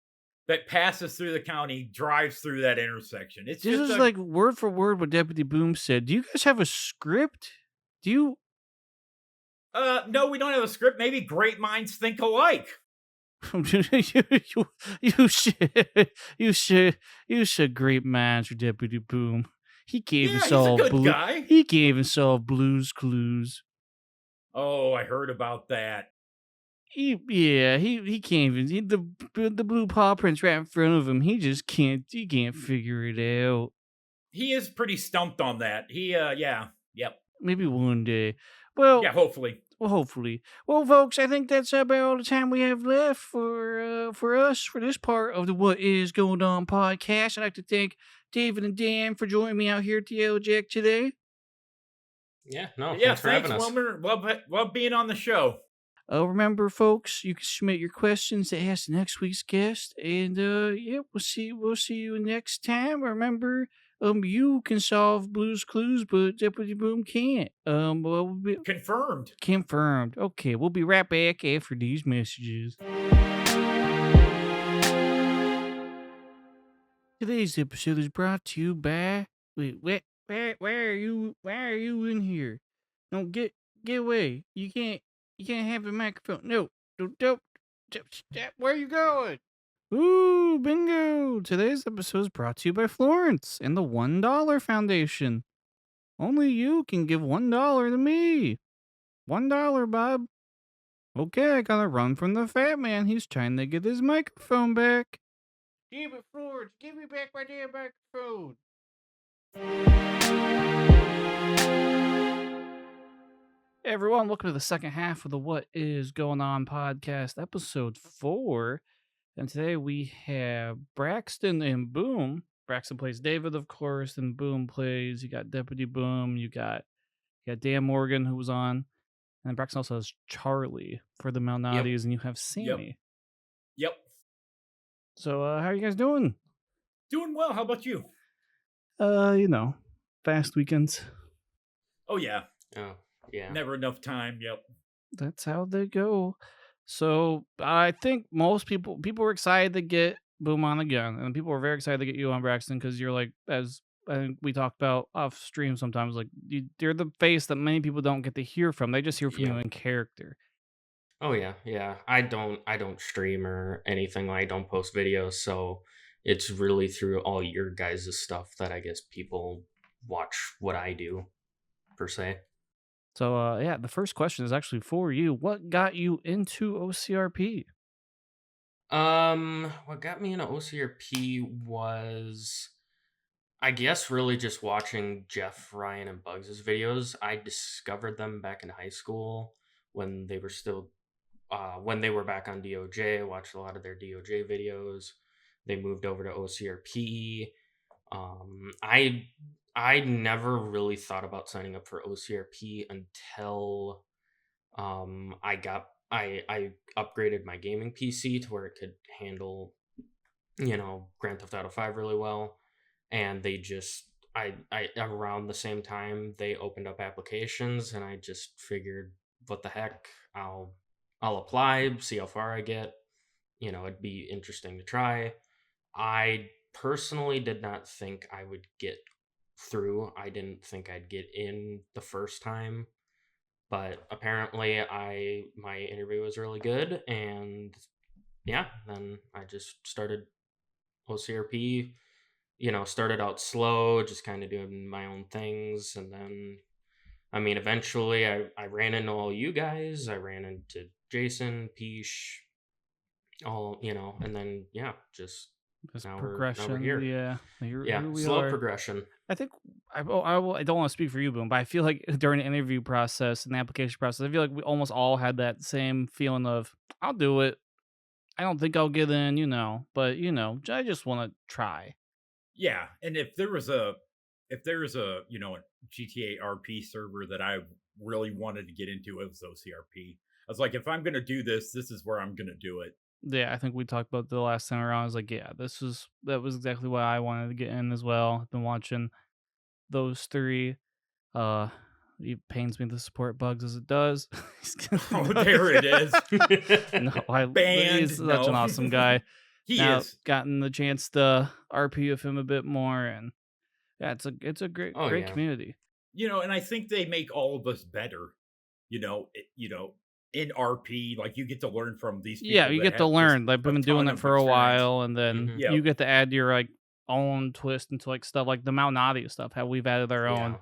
Speaker 3: that passes through the county drives through that intersection. It's
Speaker 1: This
Speaker 3: just
Speaker 1: is
Speaker 3: a
Speaker 1: like word for word what Deputy Boom said. Do you guys have a script? Do you?
Speaker 3: no, we don't have a script. Maybe great minds think alike.
Speaker 1: you should you should great minds for Deputy Boom. He can't even
Speaker 3: Yeah, he's a
Speaker 1: solve
Speaker 3: good guy.
Speaker 1: He can't even solve Blue's Clues.
Speaker 3: Oh, I heard about that.
Speaker 1: He can't even the blue paw prints right in front of him. He can't figure it out.
Speaker 3: He is pretty stumped on that. Yep.
Speaker 1: Maybe one day. Well,
Speaker 3: Yeah, hopefully.
Speaker 1: Well, hopefully. Well, folks, I think that's about all the time we have left for us for this part of the What Is Going On podcast. I'd like to thank David and Dan for joining me out here at the Yellow Jack today.
Speaker 2: Yeah, no,
Speaker 3: Yeah,
Speaker 2: thanks for having us.
Speaker 3: Wilmer. Love being on the show.
Speaker 1: Remember, folks, you can submit your questions to ask next week's guest, and yeah, we'll see you next time. Remember, you can solve Blue's Clues, but Deputy Boom can't. Confirmed. Okay, we'll be right back after these messages. Today's episode is brought to you by. Wait, where are you? Why are you in here? Don't get away. You can't have the microphone. No, don't. Stop. Where are you going? Ooh, bingo! Today's episode is brought to you by Florence and the $1 Foundation. Only you can give $1 to me. $1, Bob. Okay, I gotta run from the fat man. He's trying to get his microphone back. Give it, Florence. Give me back my damn microphone. Hey everyone, welcome to the second half of the What Is Going On podcast, episode 4. And today we have Braxten and Boom. Braxten plays David, of course, and Boom plays, you got Deputy Boom, you got Dan Morgan, who was on. And Braxton also has Charlie for the Malnati's, and you have Sammy.
Speaker 3: Yep.
Speaker 1: So, how are you guys doing?
Speaker 3: Doing well. How about you?
Speaker 1: Fast weekends.
Speaker 3: Oh, yeah.
Speaker 2: Oh, yeah.
Speaker 3: Never enough time. Yep.
Speaker 1: That's how they go. So, I think most people were excited to get Boom on again, and people were very excited to get you on, Braxton, because you're like, as I think we talked about off stream sometimes, like you're the face that many people don't get to hear from. They just hear from you in character.
Speaker 2: Oh yeah. I don't stream or anything. I don't post videos, so it's really through all your guys' stuff that I guess people watch what I do, per se.
Speaker 1: So yeah, the first question is actually for you. What got you into OCRP?
Speaker 2: What got me into OCRP was, I guess, really just watching Jeff, Ryan, and Bugs' videos. I discovered them back in high school when they were still, when they were back on DOJ. I watched a lot of their DOJ videos. They moved over to OCRP. I never really thought about signing up for OCRP until I upgraded my gaming PC to where it could handle, Grand Theft Auto 5 really well. And they just I around the same time they opened up applications, and I just figured, what the heck, I'll apply, see how far I get. It'd be interesting to try. I personally did not think I would get through. I didn't think I'd get in the first time, but apparently my interview was really good, and yeah, then I just started OCRP. Started out slow, just kind of doing my own things, and then I mean, eventually I ran into all you guys. I ran into Jason, Peach, all, and then, yeah, just
Speaker 1: This
Speaker 2: now we're
Speaker 1: progression,
Speaker 2: here.
Speaker 1: yeah. Here
Speaker 2: Yeah,
Speaker 1: we
Speaker 2: slow
Speaker 1: are.
Speaker 2: progression.
Speaker 1: I think I don't want to speak for you, Boom, but I feel like during the interview process and the application process, I feel like we almost all had that same feeling of, I'll do it. I don't think I'll get in, but I just want to try.
Speaker 3: Yeah, and if there was a, a GTARP server that I really wanted to get into, it was OCRP. I was like, if I'm gonna do this, this is where I'm gonna do it.
Speaker 1: Yeah, I think we talked about the last time around. I was like, yeah, that was exactly why I wanted to get in as well. I've been watching those three. Uh, it pains me to support Bugs as it does.
Speaker 3: Oh, there it is.
Speaker 1: No, he's
Speaker 3: Banned.
Speaker 1: such an
Speaker 3: No.
Speaker 1: awesome guy.
Speaker 3: He
Speaker 1: Now
Speaker 3: is.
Speaker 1: gotten the chance to RP with him a bit more, and yeah, it's a
Speaker 2: Oh
Speaker 1: great
Speaker 2: yeah.
Speaker 1: community.
Speaker 3: And I think they make all of us better. In RP, like, you get to learn from these
Speaker 1: Yeah,
Speaker 3: people
Speaker 1: you
Speaker 3: that
Speaker 1: get to
Speaker 3: have just
Speaker 1: learn. Like,
Speaker 3: a
Speaker 1: we've been doing
Speaker 3: ton
Speaker 1: it
Speaker 3: of
Speaker 1: for a
Speaker 3: experience.
Speaker 1: while, and then
Speaker 2: Hmm.
Speaker 3: Yeah.
Speaker 1: you get to add your like own twist into like stuff like the Mount Nadi stuff. How we've added our own
Speaker 2: Yeah.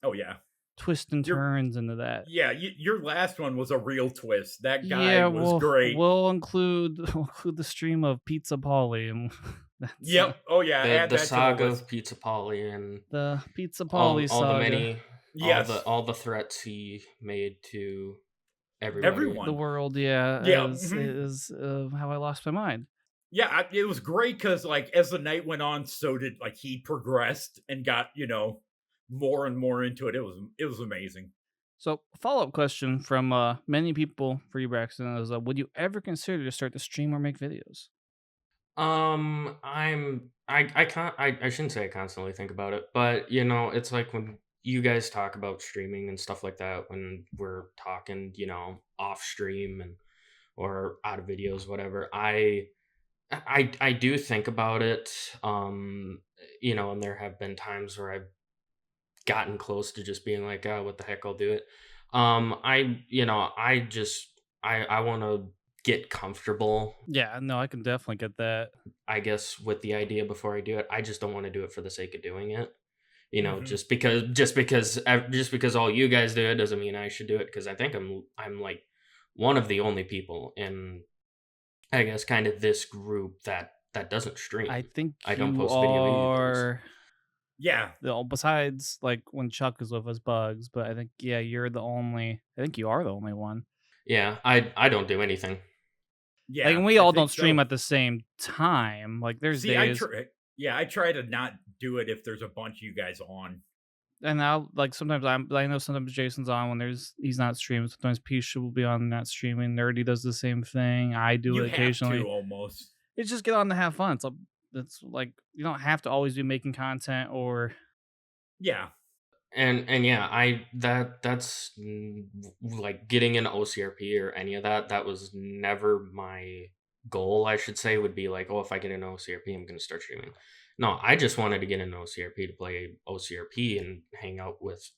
Speaker 3: Oh yeah.
Speaker 1: twists and
Speaker 3: Your
Speaker 1: turns into that.
Speaker 3: Yeah, your last one was a real twist. That guy
Speaker 1: Yeah,
Speaker 3: was great.
Speaker 1: we'll include we'll include the stream of Pizza Polly, and that's
Speaker 3: Yep. Oh yeah, add
Speaker 2: The
Speaker 3: that to the
Speaker 2: saga
Speaker 3: list.
Speaker 2: of Pizza Polly and
Speaker 1: the Pizza
Speaker 2: all
Speaker 1: Polly
Speaker 2: all the
Speaker 1: saga.
Speaker 2: many
Speaker 3: Yes.
Speaker 2: all the threats he made to everybody.
Speaker 1: The
Speaker 3: Everyone.
Speaker 1: world, yeah,
Speaker 3: Yeah.
Speaker 1: is how I lost my mind.
Speaker 3: Yeah, it was great because, like, as the night went on, so did, like, he progressed and got, more and more into it. It was amazing.
Speaker 1: So, follow up question from many people for you, Braxton, is would you ever consider to start to stream or make videos?
Speaker 2: I can't I shouldn't say I constantly think about it, but it's like when you guys talk about streaming and stuff like that when we're talking, off stream and or out of videos, whatever. I do think about it. And there have been times where I've gotten close to just being like, oh, what the heck, I'll do it. I want to get comfortable,
Speaker 1: Yeah, no, I can definitely get that.
Speaker 2: I guess, with the idea before I do it. I just don't want to do it for the sake of doing it.
Speaker 3: Mhm.
Speaker 2: Just because all you guys do it doesn't mean I should do it, because I think I'm like one of the only people in, I guess, kind of this group that doesn't
Speaker 1: I
Speaker 2: stream.
Speaker 1: think
Speaker 2: I don't
Speaker 1: you
Speaker 2: post video either.
Speaker 1: are
Speaker 3: Yeah.
Speaker 1: besides like when Chuck is with us, Bugs, but I think yeah, I think you are the only one.
Speaker 2: Yeah, I don't do anything.
Speaker 1: Like,
Speaker 3: Yeah,
Speaker 1: and we
Speaker 3: I
Speaker 1: all
Speaker 3: think
Speaker 1: don't stream
Speaker 3: so.
Speaker 1: at the same time. Like, there's
Speaker 3: See, I
Speaker 1: days,
Speaker 3: try yeah, I try to not do it if there's a bunch of you guys on.
Speaker 1: and I'll like sometimes I know sometimes Jason's on when he's not streaming. Sometimes Pisha will be on not streaming. Nerdy does the same thing. I do
Speaker 3: You
Speaker 1: it
Speaker 3: have to
Speaker 1: occasionally.
Speaker 3: almost.
Speaker 1: It's just get on to have fun. It's like you don't have to always be making content or
Speaker 3: Yeah.
Speaker 2: And yeah, that's like getting an OCRP or any of that. That was never my goal. I should say would be like, oh, if I get an OCRP, I'm going to start streaming. No, I just wanted to get an OCRP to play OCRP and hang out with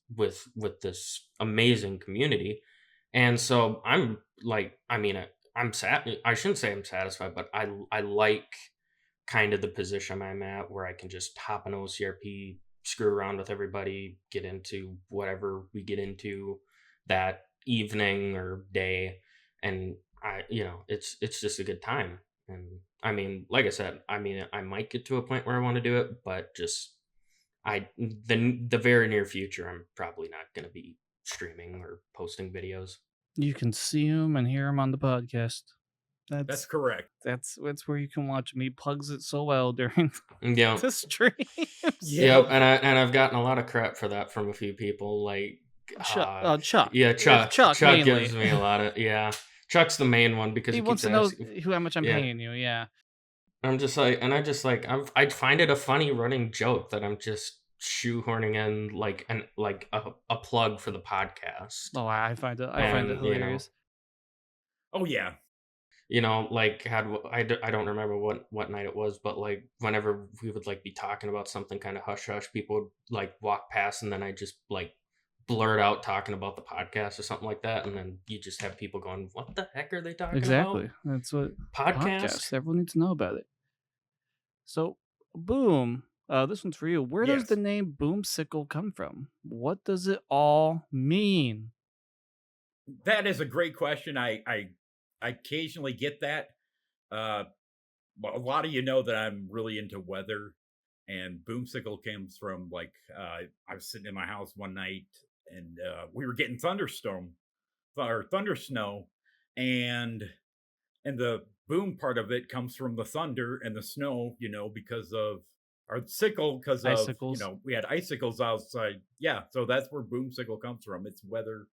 Speaker 2: this amazing community. And so I'm like, I mean, I'm sad. I shouldn't say I'm satisfied, but I like kind of the position I'm at where I can just hop an OCRP, screw around with everybody, get into whatever we get into that evening or day, and it's just a good time. And I mean, like I said, I mean, I might get to a point where I want to do it, but just the very near future, I'm probably not going to be streaming or posting videos.
Speaker 1: you can see him and hear him on the podcast.
Speaker 3: That's
Speaker 1: That's
Speaker 3: correct.
Speaker 1: that's where you can watch me plugs it so well during
Speaker 2: Yeah.
Speaker 1: the streams.
Speaker 2: Yep,
Speaker 3: Yep.
Speaker 2: and I've gotten a lot of crap for that from a few people. Like,
Speaker 1: Chuck.
Speaker 2: yeah,
Speaker 1: It's Chuck
Speaker 2: Chuck
Speaker 1: mainly.
Speaker 2: gives me a lot of, yeah. Chuck's the main one because
Speaker 1: He
Speaker 2: he
Speaker 1: wants
Speaker 2: keeps
Speaker 1: to know
Speaker 2: asking.
Speaker 1: how much I'm
Speaker 2: Yeah,
Speaker 1: paying you. Yeah.
Speaker 2: I'm just like, and I find it a funny running joke that I'm just shoehorning in like a plug for the podcast,
Speaker 1: Oh, I find it
Speaker 2: and
Speaker 1: hilarious.
Speaker 3: Oh yeah.
Speaker 2: like I don't remember what night it was, but like whenever we would like be talking about something kind of hush hush, people would like walk past, and then I just like blurt out talking about the podcast or something like that, and then you just have people going, what the heck are they talking
Speaker 1: Exactly.
Speaker 2: about?
Speaker 1: That's what
Speaker 2: Podcast.
Speaker 1: podcasts. Everyone needs to know about it. So, boom. This one's for you. Where does the
Speaker 3: Yes.
Speaker 1: name Boomsicle come from? What does it all mean?
Speaker 3: That is a great question. I occasionally get that. Uh, a lot of you know that I'm really into weather, and boomsicle comes from like I was sitting in my house one night, and we were getting thunderstorm or thunder snow, and the boom part of it comes from the thunder and the snow, because of our sickle, because of
Speaker 1: Icicles.
Speaker 3: we had icicles outside. Yeah, so that's where boomsicle comes from. It's weather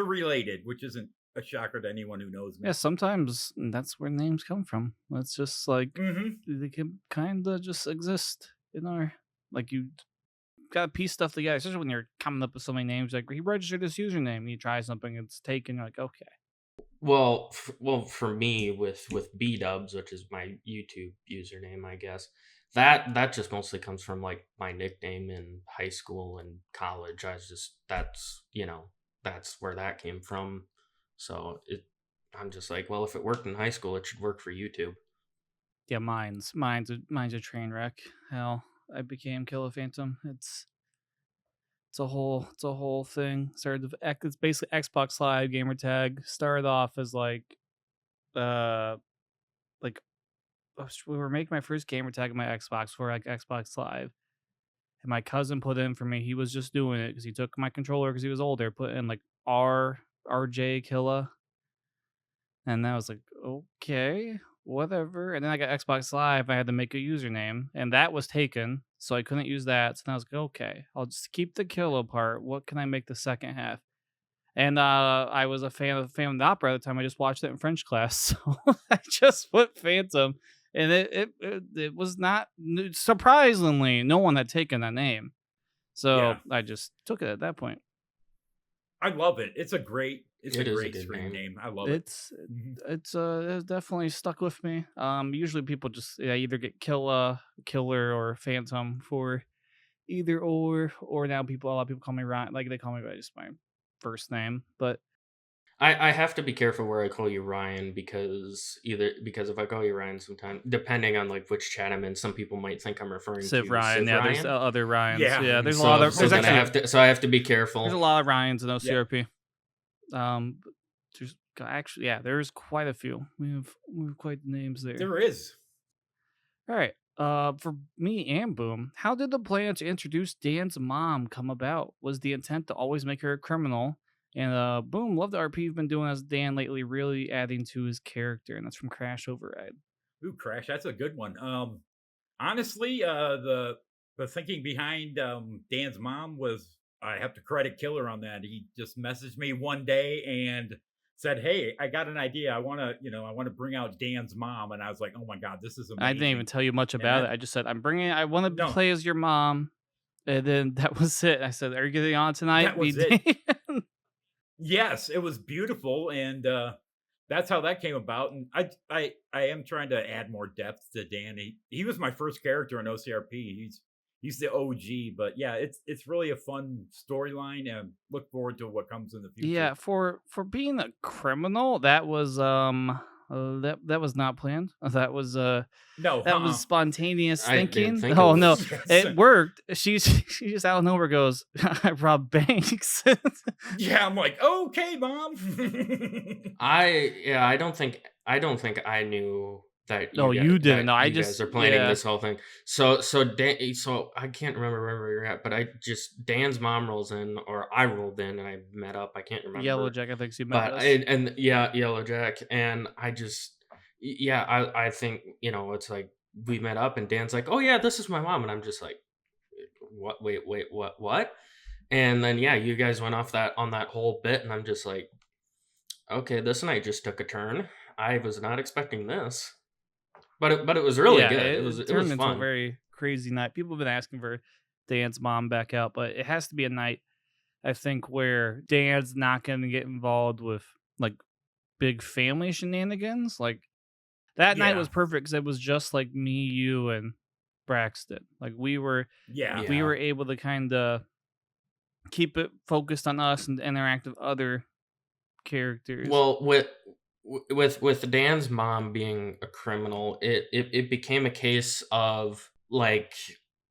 Speaker 3: related, which isn't a shocker to anyone who knows
Speaker 1: Yeah,
Speaker 3: me.
Speaker 1: sometimes that's where names come from. It's just like
Speaker 3: Hmm.
Speaker 1: they can kind of just exist in our like you gotta piece stuff together, especially when you're coming up with so many names. Like he registered this username, and you try something, it's taken. You're like, okay,
Speaker 2: Well, for me with B Dubs, which is my YouTube username, I guess that just mostly comes from like my nickname in high school and college. I was just that's where that came from. So I'm just like, well, if it worked in high school, it should work for YouTube.
Speaker 1: yeah, mine's a train wreck. Hell, I became Killer Phantom. It's a whole thing. Started with it's basically Xbox Live gamer tag. Started off as uh like we were making my first gamer tag on my Xbox for like Xbox Live, and my cousin put in for me. He was just doing it because he took my controller because he was older. Put in like RJ Killa, and I was like, okay, whatever. And then I got Xbox Live. I had to make a username, and that was taken, so I couldn't use that. So then I was like, okay, I'll just keep the Killa part. What can I make the second half? And I was a fan of Phantom of the Opera at the time. I just watched it in French class, so I just put Phantom, and it was not surprisingly no one had taken that name, so
Speaker 3: Yeah,
Speaker 1: I just took it at that point.
Speaker 3: I love it. It's a
Speaker 2: It is a
Speaker 3: great
Speaker 2: good
Speaker 3: screen
Speaker 2: name.
Speaker 3: name. I love it.
Speaker 1: It's
Speaker 3: Mhm.
Speaker 1: it's definitely stuck with me. Usually people just either get Killer or Phantom for either or now a lot of people call me Ryan, like they call me by just my first name, but
Speaker 2: I have to be careful where I call you Ryan because if I call you Ryan sometime, depending on like which chat I'm in, some people might think I'm referring
Speaker 1: Civ
Speaker 2: to
Speaker 1: Ryan,
Speaker 2: Civ
Speaker 1: yeah, there's
Speaker 2: Ryan.
Speaker 1: other Ryans.
Speaker 3: Yeah.
Speaker 1: Yeah,
Speaker 2: And
Speaker 1: there's a lot
Speaker 2: so
Speaker 1: of
Speaker 2: so
Speaker 1: there's
Speaker 2: then
Speaker 1: actually
Speaker 2: I have to be
Speaker 1: there's a
Speaker 2: careful.
Speaker 1: lot of Ryans in
Speaker 3: Yeah.
Speaker 1: OCRP. But there's actually yeah, there's quite a few. We have quite the names there.
Speaker 3: There is.
Speaker 1: All right. For me and Boom, how did the plan to introduce Dan's mom come about? Was the intent to always make her a criminal? And Boom, love the RP you've been doing as Dan lately, really adding to his character. And that's from Crash Override.
Speaker 3: Ooh, Crash, that's a good one. Honestly, the thinking behind Dan's mom was I have to credit Killer on that. He just messaged me one day and said, "Hey, I got an idea. I want to bring out Dan's mom." And I was like, "Oh my god, this is
Speaker 1: I didn't even
Speaker 3: amazing."
Speaker 1: tell you much
Speaker 3: And
Speaker 1: about it.
Speaker 3: that
Speaker 1: I just said I want to
Speaker 3: no,
Speaker 1: play as your mom, and then that was it. I said, "Are you getting on tonight?"
Speaker 3: that was it. Yes, it was beautiful, and that's how that came about. And I am trying to add more depth to Dan. He was my first character in OCRP. He's the OG, but yeah, it's really a fun storyline, and look forward to what comes in the future.
Speaker 1: Yeah, for being a criminal, that was not planned.
Speaker 3: No,
Speaker 1: That was spontaneous
Speaker 2: I didn't
Speaker 1: thinking.
Speaker 2: think it
Speaker 1: Oh no,
Speaker 2: was.
Speaker 3: yes,
Speaker 1: it worked. She just out of nowhere goes, "I robbed banks."
Speaker 3: yeah. I'm like, okay, mom.
Speaker 2: I don't think I knew that
Speaker 1: No, you didn't know. I
Speaker 2: you guys
Speaker 1: just
Speaker 2: are planning
Speaker 1: yeah,
Speaker 2: this whole thing. So I can't remember where you're at, but I just Dan's mom rolls in, or I rolled in and I met up. I can't
Speaker 1: Yellow
Speaker 2: remember,
Speaker 1: Jack. I think she met
Speaker 2: but
Speaker 1: us.
Speaker 2: and yeah, Yellow Jack, and I just yeah, I think it's like we met up and Dan's like, oh yeah, this is my mom, and I'm just like, what? Wait, what? And then yeah, you guys went off that on that whole bit, and I'm just like, okay, this night just took a turn. I was not expecting this, but it was really
Speaker 1: Yeah,
Speaker 2: good.
Speaker 1: it
Speaker 2: It was
Speaker 1: turned into a
Speaker 2: fun.
Speaker 1: very crazy night. People have been asking for Dan's mom back out, but it has to be a night I think where Dan's not going to get involved with like big family shenanigans. Like that night
Speaker 3: Yeah,
Speaker 1: was perfect because it was just like me, you, and Braxton. Like
Speaker 3: yeah,
Speaker 1: we
Speaker 2: Yeah.
Speaker 1: were able to kind of keep it focused on us and interact with other characters.
Speaker 2: Well, with Dan's mom being a criminal, it became a case of like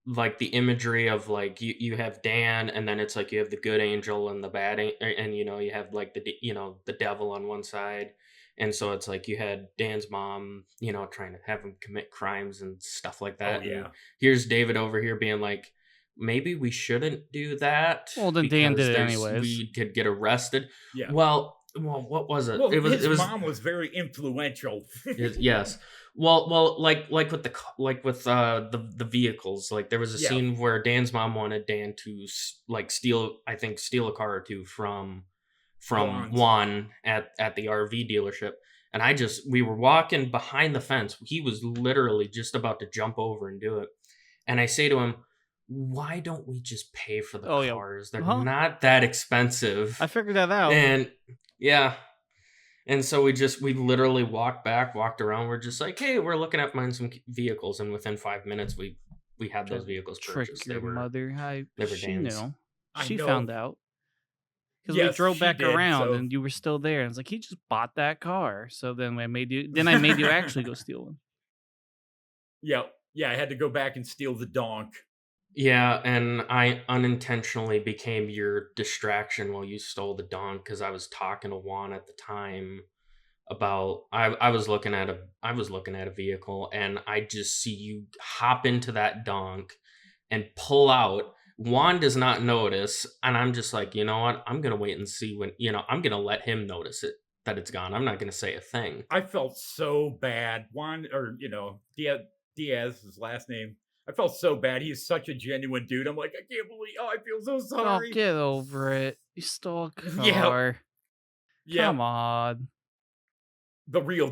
Speaker 2: like the imagery of like you have Dan, and then it's like you have the good angel and the bad and you have like the devil on one side. And so it's like you had Dan's mom, trying to have him commit crimes and stuff like
Speaker 3: Oh
Speaker 2: that. And
Speaker 3: yeah.
Speaker 2: here's David over here being like, maybe we shouldn't do that
Speaker 1: Well, then Dan
Speaker 2: because
Speaker 1: did it anyways.
Speaker 2: we could get arrested.
Speaker 3: Yeah.
Speaker 2: Well, what was it?
Speaker 3: Well,
Speaker 2: It
Speaker 3: his
Speaker 2: was
Speaker 3: mom was very influential.
Speaker 2: yes. Well, like with the vehicles, like there was a
Speaker 3: Yeah.
Speaker 2: scene where Dan's mom wanted Dan to like steal a car or two from
Speaker 3: Juan's.
Speaker 2: Juan at the RV dealership. And we were walking behind the fence. He was literally just about to jump over and do it. And I say to him, why don't we just pay for the
Speaker 1: Oh, yeah.
Speaker 2: cars? They're
Speaker 1: Huh?
Speaker 2: not that expensive.
Speaker 1: I figured that out.
Speaker 2: And yeah. And so we literally walked around. We're just like, hey, we're looking at buying some vehicles. And within 5 minutes, we had those vehicles purchased.
Speaker 1: Trick your mother.
Speaker 2: They were
Speaker 1: She
Speaker 2: Dan's.
Speaker 1: knew.
Speaker 3: I
Speaker 1: She
Speaker 3: know.
Speaker 1: found out. Because
Speaker 3: Yes,
Speaker 1: we drove
Speaker 3: she
Speaker 1: back
Speaker 3: did,
Speaker 1: around
Speaker 3: so-
Speaker 1: and you were still there. And it's like, he just bought that car. So then I made you actually go steal one.
Speaker 3: Yeah. I had to go back and steal the donk.
Speaker 2: Yeah, and I unintentionally became your distraction while you stole the donk because I was talking to Juan at the time about I was looking at a vehicle, and I just see you hop into that donk and pull out. Juan does not notice, and I'm just like, you know what? I'm gonna wait and see when I'm gonna let him notice it that it's gone. I'm not gonna say a thing.
Speaker 3: I felt so bad. Juan, or Diaz, his last name. I felt so bad. He is such a genuine dude. I'm like, I can't believe. Oh, I feel so
Speaker 1: Oh,
Speaker 3: sorry.
Speaker 1: get over it. You stole a
Speaker 3: Yeah.
Speaker 1: car.
Speaker 3: Yeah,
Speaker 1: Come on.
Speaker 3: the real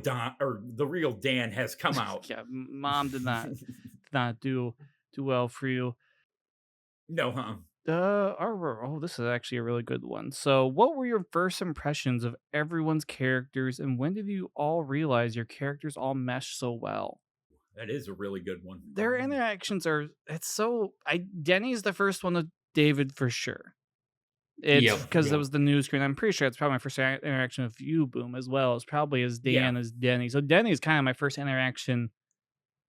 Speaker 3: Dan has come out.
Speaker 1: Yeah, Mom did not do well for you.
Speaker 3: No, huh?
Speaker 1: This is actually a really good one. So, what were your first impressions of everyone's characters, and when did you all realize your characters all mesh so well?
Speaker 3: That is a really good one.
Speaker 1: Their interactions are Denny's the first one with David for sure. It's
Speaker 2: Yep.
Speaker 1: because it was the news screen. I'm pretty sure it's probably my first interaction with you, Boom, as well. It's probably as Dan as Denny. So Denny is kind of my first interaction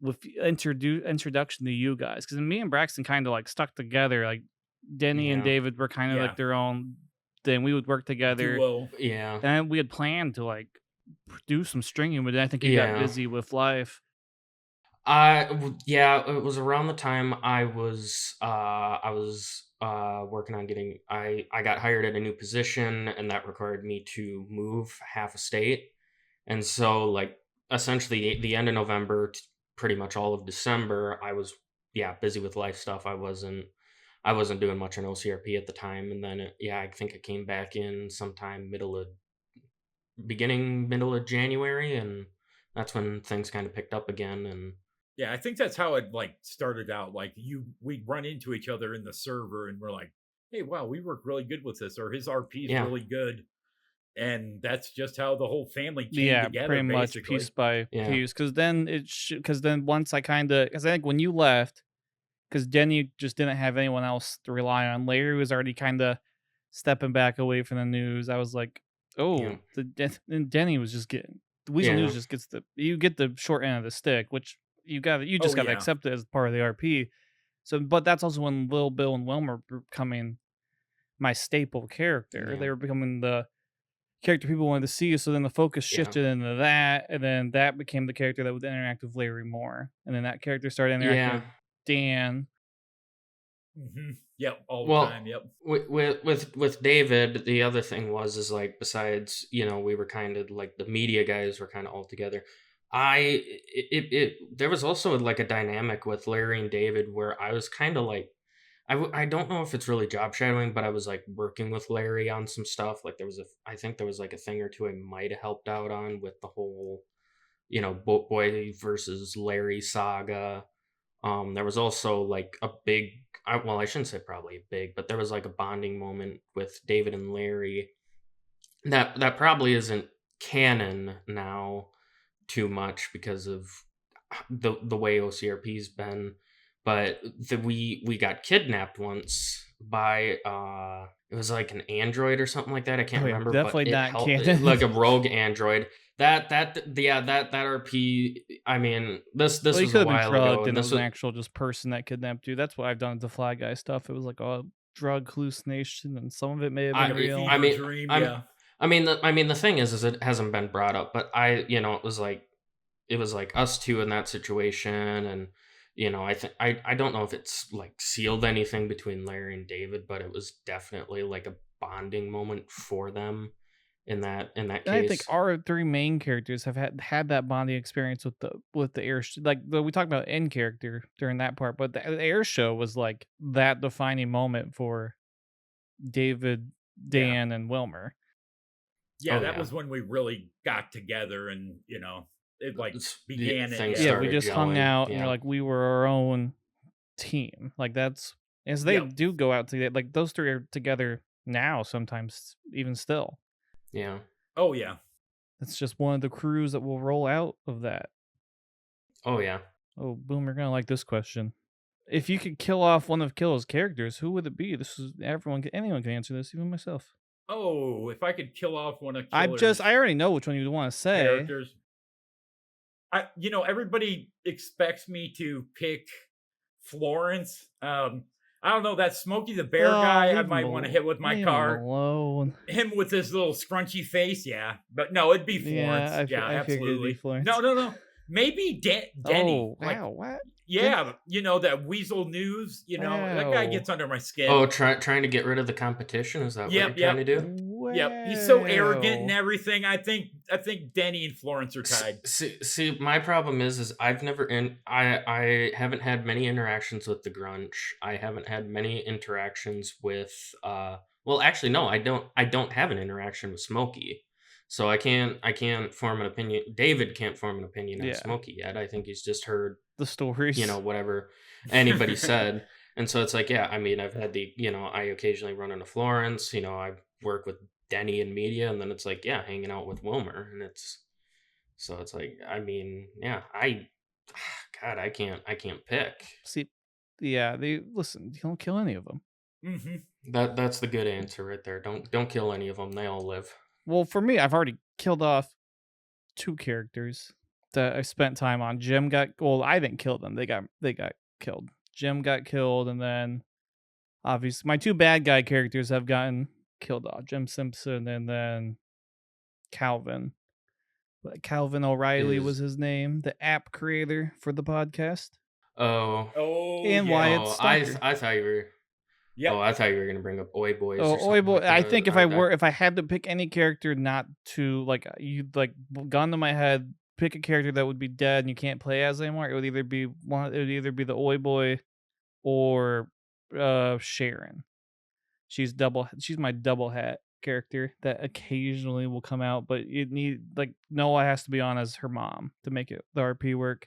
Speaker 1: with introduction to you guys, because me and Braxton kind of like stuck together. Like Denny and
Speaker 2: Yeah.
Speaker 1: David were kind of
Speaker 3: Yeah.
Speaker 1: like their own thing. We would work together,
Speaker 3: Duo.
Speaker 2: Yeah.
Speaker 1: and we had planned to like do some stringing, but I think he got
Speaker 2: Yeah.
Speaker 1: busy with life.
Speaker 2: It was around the time I was working on getting I got hired at a new position, and that required me to move half a state. And so like essentially the end of November to pretty much all of December, I was busy with life stuff. I wasn't doing much on OCRP at the time. And then I think I came back in sometime middle of January, and that's when things kind of picked up again. And
Speaker 3: Yeah, I think that's how it like started out. Like we'd run into each other in the server, and we're like, "Hey, wow, we work really good with this," or "His RP is
Speaker 2: Yeah.
Speaker 3: really good," and that's just how the whole family came together.
Speaker 1: Pretty much
Speaker 3: basically.
Speaker 1: piece by
Speaker 2: Yeah.
Speaker 1: piece. Because then once I because I think when you left, because Denny just didn't have anyone else to rely on. Larry was already kind of stepping back away from the news. I was like, oh,
Speaker 2: Yeah.
Speaker 1: and Denny was just getting the Weasel
Speaker 2: Yeah.
Speaker 1: News just gets you get the short end of the stick, which you just got to
Speaker 3: yeah.
Speaker 1: accept it as part of the RP. So, but that's also when Lil Bill and Wilmer were becoming my staple character.
Speaker 2: Yeah.
Speaker 1: They were becoming the character people wanted to see. So then the focus shifted into that, and then that became the character that would interact with Larry more, and then that character started interacting with Dan.
Speaker 3: Mm-hmm. Yep, all the
Speaker 2: Well,
Speaker 3: time. Yep.
Speaker 2: with David, the other thing is like, besides we were kind of like the media guys were kind of all together. There was also like a dynamic with Larry and David where I was kind of like, I don't know if it's really job shadowing, but I was like working with Larry on some stuff. Like I think there was like a thing or two I might have helped out on with the whole, boy versus Larry saga. There was also like a big, I shouldn't say probably big, but there was like a bonding moment with David and Larry that probably isn't canon now too much because of the way OCRP's been. But we got kidnapped once by it was like an android or something like that. I can't remember.
Speaker 1: Definitely
Speaker 2: but
Speaker 1: not canon.
Speaker 2: like a rogue android. that RP. I mean, this
Speaker 1: Well, he
Speaker 2: was a
Speaker 1: could have been
Speaker 2: while ago,
Speaker 1: drugged,
Speaker 2: and
Speaker 1: and it
Speaker 2: this
Speaker 1: was an
Speaker 2: was
Speaker 1: actual just person that kidnapped you. That's what I've done with the Fly Guy stuff. It was like a drug hallucination, and some of it may have
Speaker 2: I
Speaker 1: been
Speaker 3: Like a
Speaker 1: real.
Speaker 2: I
Speaker 3: fever
Speaker 2: mean
Speaker 3: dream,
Speaker 2: I'm
Speaker 3: yeah.
Speaker 2: I mean the thing is it hasn't been brought up, but it was like us two in that situation, and I think I don't know if it's like sealed anything between Larry and David, but it was definitely like a bonding moment for them in that
Speaker 1: And I think
Speaker 2: case.
Speaker 1: our three main characters have had that bonding experience with the we talked about in character during that part, but the air show was like that defining moment for David,
Speaker 3: Yeah.
Speaker 1: Dan, and Wilmer.
Speaker 3: Yeah,
Speaker 2: Oh
Speaker 3: that
Speaker 2: yeah.
Speaker 3: was when we really got together and, it, like, began it,
Speaker 2: Things
Speaker 3: yeah.
Speaker 1: Yeah, we
Speaker 2: started
Speaker 1: just hung
Speaker 2: gelling.
Speaker 1: out and we're
Speaker 2: Yeah.
Speaker 1: like we were our own team. Like that's as they
Speaker 3: Yep.
Speaker 1: do go out together. Like those three are together now sometimes even still.
Speaker 2: Yeah.
Speaker 3: Oh, yeah.
Speaker 1: It's just one of the crews that will roll out of that.
Speaker 2: Oh yeah.
Speaker 1: Oh, boom, you're gonna like this question. If you could kill off one of Kill's characters, who would it be? This is anyone can answer this, even myself.
Speaker 3: Oh, if I could kill off one of
Speaker 1: I
Speaker 3: Killer's
Speaker 1: already know which one you want to say.
Speaker 3: characters, everybody expects me to pick Florence. I don't know, that Smokey the Bear
Speaker 1: Oh,
Speaker 3: guy, I
Speaker 1: leave him,
Speaker 3: might want to hit with my
Speaker 1: leave him
Speaker 3: car.
Speaker 1: alone.
Speaker 3: Him with his little scrunchy face, yeah. But no, it'd be
Speaker 1: Yeah,
Speaker 3: Florence. Yeah,
Speaker 1: I figured it'd be
Speaker 3: absolutely.
Speaker 1: Florence.
Speaker 3: No, no, no. Maybe Denny.
Speaker 1: Oh,
Speaker 3: Like,
Speaker 1: wow, what?
Speaker 3: yeah, that Weasel News. That guy
Speaker 1: Wow.
Speaker 3: gets under my skin.
Speaker 2: Oh, trying to get rid of the competition? Is that what you're
Speaker 3: Yep,
Speaker 2: trying
Speaker 3: yep.
Speaker 2: to do?
Speaker 3: Yep, he's so arrogant and
Speaker 1: Wow.
Speaker 3: everything. I think Denny and Florence are tied.
Speaker 2: See, my problem is I've never I haven't had many interactions with the Grunch. I haven't had many interactions with well, actually no, I don't have an interaction with Smokey. So I can't form an opinion. David can't form an opinion on
Speaker 1: Yeah,
Speaker 2: Smokey yet. I think he's just heard,
Speaker 1: the stories.
Speaker 2: whatever anybody said. And so it's like, yeah, I mean, I've had I occasionally run into Florence, I work with Denny in media, and then it's like, yeah, hanging out with Wilmer, and it's like, I mean, yeah, God, I can't pick.
Speaker 1: See, yeah, they listen. You don't kill any of them.
Speaker 3: Hmm.
Speaker 2: That's the good answer right there. Don't kill any of them. They all live.
Speaker 1: Well, for me, I've already killed off two characters that I spent time on. Jim got well, I didn't kill them. They got killed. Jim got killed, and then obviously my two bad guy characters have gotten killed off. Jim Simpson and then Calvin. But Calvin O'Reilly was
Speaker 2: Is
Speaker 1: his name, the app creator for the podcast.
Speaker 2: oh
Speaker 3: Oh
Speaker 1: And
Speaker 3: yeah.
Speaker 1: Wyatt
Speaker 2: oh
Speaker 1: Stalker.
Speaker 2: I thought you were
Speaker 3: Yep.
Speaker 2: I thought you were gonna bring up Oi Boys or
Speaker 1: Oh, Oi
Speaker 2: something
Speaker 1: boy!
Speaker 2: like
Speaker 1: I
Speaker 2: that.
Speaker 1: think if I had to pick any character, not to like you like gun to my head, pick a character that would be dead and you can't play as anymore. It would either be one. It would either be the Oi boy or Sharon. She's my double hat character that occasionally will come out, but it need like Noah has to be on as her mom to make it the RP work,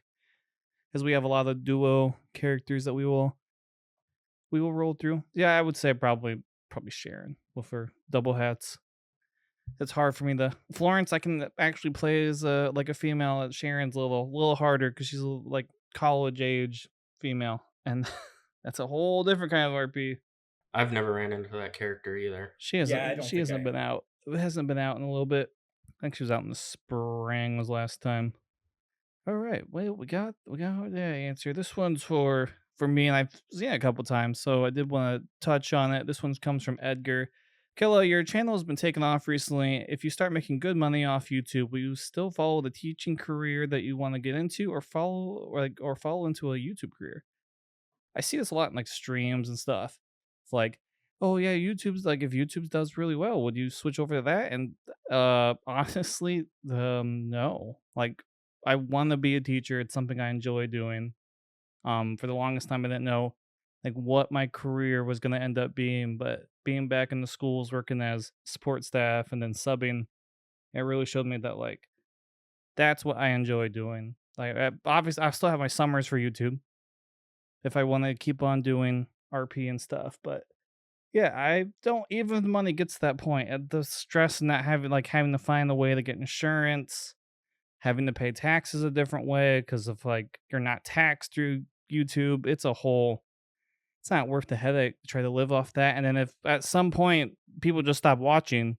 Speaker 1: because we have a lot of duo characters that we will roll through. Yeah, I would say probably Sharon with her double hats. It's hard for me to Florence. I can actually play as like a female. Sharon's a little harder because she's like college age female, and that's a whole different kind of RP.
Speaker 2: I've never ran into that character either.
Speaker 1: She
Speaker 3: Yeah, I
Speaker 1: hasn't
Speaker 3: don't
Speaker 1: she
Speaker 3: think
Speaker 1: hasn't
Speaker 3: I.
Speaker 1: been out. It hasn't been out in a little bit. I think she was out in the spring was last time. All right. Well, we got the answer. This one's for me, and I've seen it a couple times, so I did want to touch on it. This one comes from Edgar. Killa, your channel has been taken off recently. If you start making good money off YouTube, will you still follow the teaching career that you want to get into, or follow into a YouTube career? I see this a lot in like streams and stuff. It's like, oh yeah, YouTube's like if YouTube does really well, would you switch over to that? And honestly, no. Like I want to be a teacher. It's something I enjoy doing. For the longest time I didn't know like what my career was gonna end up being, but being back in the schools working as support staff and then subbing, it really showed me that like that's what I enjoy doing. Like obviously I still have my summers for YouTube if I want to keep on doing RP and stuff. But yeah, I don't even if the money gets to that point, the stress and not having to find a way to get insurance, having to pay taxes a different way because of like you're not taxed through YouTube. It's not worth the headache to try to live off that. And then if at some point people just stop watching,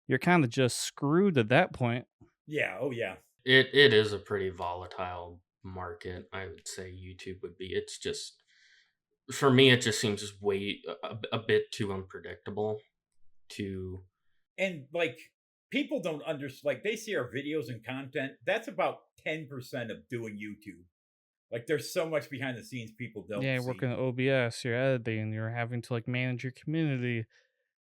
Speaker 1: you're kind of just screwed at that point.
Speaker 3: Yeah. Oh, yeah.
Speaker 2: It is a pretty volatile market. I would say YouTube would be. It's just for me. It just seems just way a bit too unpredictable. To
Speaker 3: And like people don't understand, like they see our videos and content. That's about 10% of doing YouTube. Like there's so much behind the scenes people
Speaker 1: Yeah,
Speaker 3: don't
Speaker 1: you're working
Speaker 3: see.
Speaker 1: at OBS, you're editing, you're having to like manage your community.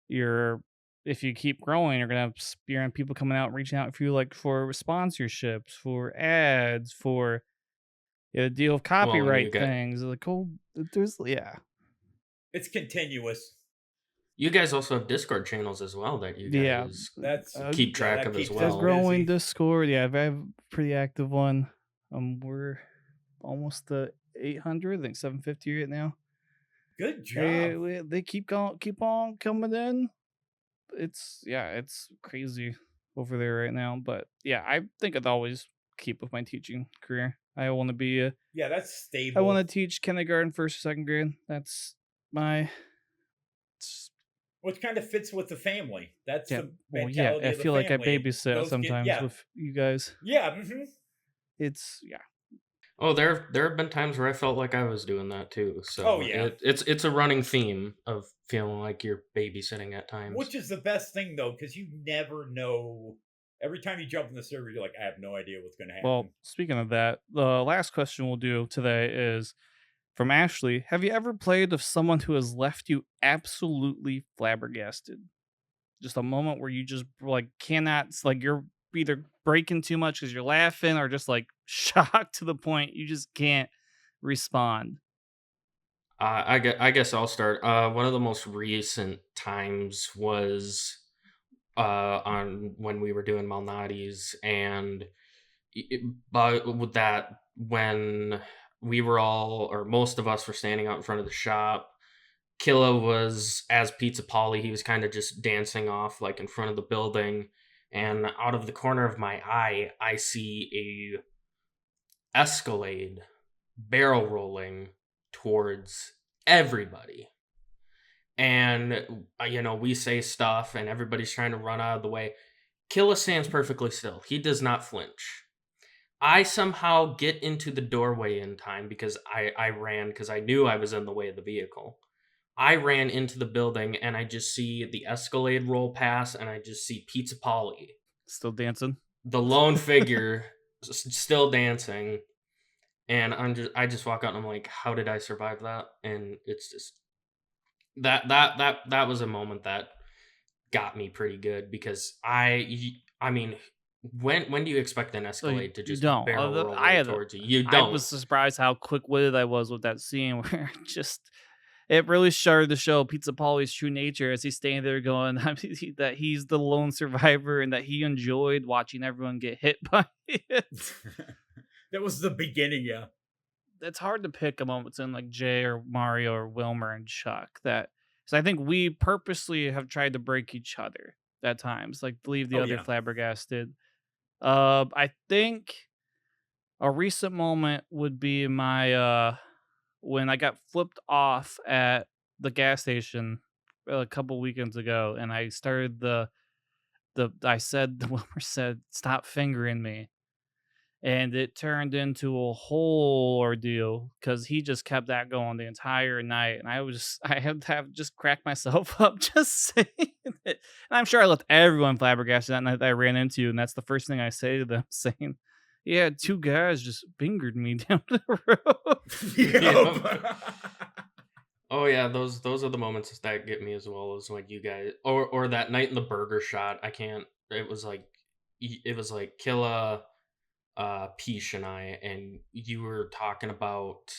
Speaker 1: You're if you keep growing, you're gonna have people coming out, reaching out for you like for sponsorships, for ads, for deal with
Speaker 2: well, and
Speaker 1: copyright things. Like, oh, there's yeah,
Speaker 3: It's continuous.
Speaker 2: you guys also have Discord channels as well that you
Speaker 1: yeah.
Speaker 2: guys
Speaker 3: That's
Speaker 2: keep
Speaker 3: yeah,
Speaker 2: track
Speaker 3: that
Speaker 2: of as
Speaker 3: keeps
Speaker 1: A
Speaker 3: us
Speaker 2: well.
Speaker 1: growing
Speaker 3: busy.
Speaker 1: Discord. Yeah, I have a pretty active one. We're almost to 800, I think 750 right now.
Speaker 3: Good job.
Speaker 1: They keep on coming in. It's crazy over there right now. But yeah, I think I'd always keep with my teaching career.
Speaker 3: Yeah, that's
Speaker 1: I want
Speaker 3: stable.
Speaker 1: to teach kindergarten, first or second grade. That's my
Speaker 3: Which kind of fits with the family. That's
Speaker 1: yeah.
Speaker 3: the
Speaker 1: Well, yeah.
Speaker 3: mentality
Speaker 1: I
Speaker 3: of the
Speaker 1: feel like I
Speaker 3: family. It
Speaker 1: babysit
Speaker 3: goes get
Speaker 1: sometimes
Speaker 3: yeah.
Speaker 1: with you guys.
Speaker 3: Yeah.
Speaker 1: It's yeah.
Speaker 2: Oh, there have been times where I felt like I was doing that too.
Speaker 3: Oh
Speaker 2: So
Speaker 3: yeah.
Speaker 2: it's a running theme of feeling like you're babysitting at times.
Speaker 3: Which is the best thing though, because you never know. Every time you jump in the server, you're like, I have no idea what's going to
Speaker 1: Well,
Speaker 3: happen.
Speaker 1: speaking of that, the last question we'll do today is from Ashley. Have you ever played with someone who has left you absolutely flabbergasted? Just a moment where you just like cannot, like you're either breaking too much because you're laughing or just like shocked to the point you just can't respond.
Speaker 2: I guess I'll start. One of the most recent times was on when we were doing Malnati's, and but with that, when we were all, or most of us were standing out in front of the shop, Killa was, as Pizza Polly, he was kind of just dancing off like in front of the building, and out of the corner of my eye, I see a Escalade barrel rolling towards everybody. And we say stuff and everybody's trying to run out of the way. Killa stands perfectly still. He does not flinch. I somehow get into the doorway in time because I ran because I knew I was in the way of the vehicle. I ran into the building and I just see the Escalade roll past and I just see Pizza Polly,
Speaker 1: Still dancing.
Speaker 2: the lone figure, still dancing. And I just walk out and I'm like, how did I survive that? And it's just that was a moment that got me pretty good because I mean, when do you expect an
Speaker 1: So
Speaker 2: Escalade to
Speaker 1: you
Speaker 2: just
Speaker 1: don't.
Speaker 2: barrel roll
Speaker 1: I
Speaker 2: right
Speaker 1: had
Speaker 2: towards you? You
Speaker 1: I
Speaker 2: don't.
Speaker 1: was surprised how quick witted I was with that scene where just it really started to show Pizza Polly's true nature as he's standing there going that he's the lone survivor and that he enjoyed watching everyone get hit by it.
Speaker 3: That was the beginning, yeah.
Speaker 1: It's hard to pick a moments in like Jay or Mario or Wilmer and Chuck that because I think we purposely have tried to break each other at times, like leave the
Speaker 3: Oh
Speaker 1: other
Speaker 3: yeah.
Speaker 1: flabbergasted. I think a recent moment would be my when I got flipped off at the gas station a couple weekends ago, and I started I said the Wilmer said stop fingering me, and it turned into a whole ordeal because he just kept that going the entire night, and I had to have just crack myself up just saying it. And I'm sure I left everyone flabbergasted that night that I ran into, and that's the first thing I say to them, saying, "Yeah, two guys just fingered me down the road."
Speaker 2: Yep.
Speaker 3: Yep.
Speaker 2: Oh yeah, those are the moments that get me as well as when you guys or that night in the burger shot. I can't. It was like Killa, Peach and I, and you were talking about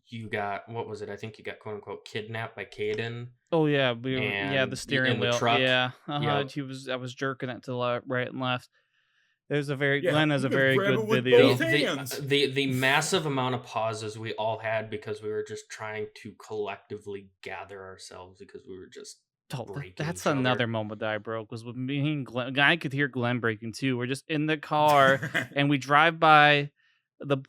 Speaker 2: you got, what was it? I think you got quote unquote kidnapped by Caden
Speaker 1: Oh yeah, the
Speaker 2: and
Speaker 1: steering
Speaker 2: in the
Speaker 1: wheel.
Speaker 2: truck.
Speaker 1: Yeah,
Speaker 2: Yep.
Speaker 1: I was jerking it to right and left.
Speaker 3: Yeah.
Speaker 1: Glenn has a very
Speaker 3: Grab it
Speaker 1: good
Speaker 3: with
Speaker 2: The
Speaker 3: both
Speaker 1: video.
Speaker 2: the
Speaker 3: hands.
Speaker 2: the massive amount of pauses we all had because we were just trying to collectively gather ourselves because we were just
Speaker 1: Oh,
Speaker 2: breaking
Speaker 1: that's
Speaker 2: each other.
Speaker 1: another moment that I broke was with me and Glenn. I could hear Glenn breaking too. We're just in the car and we drive by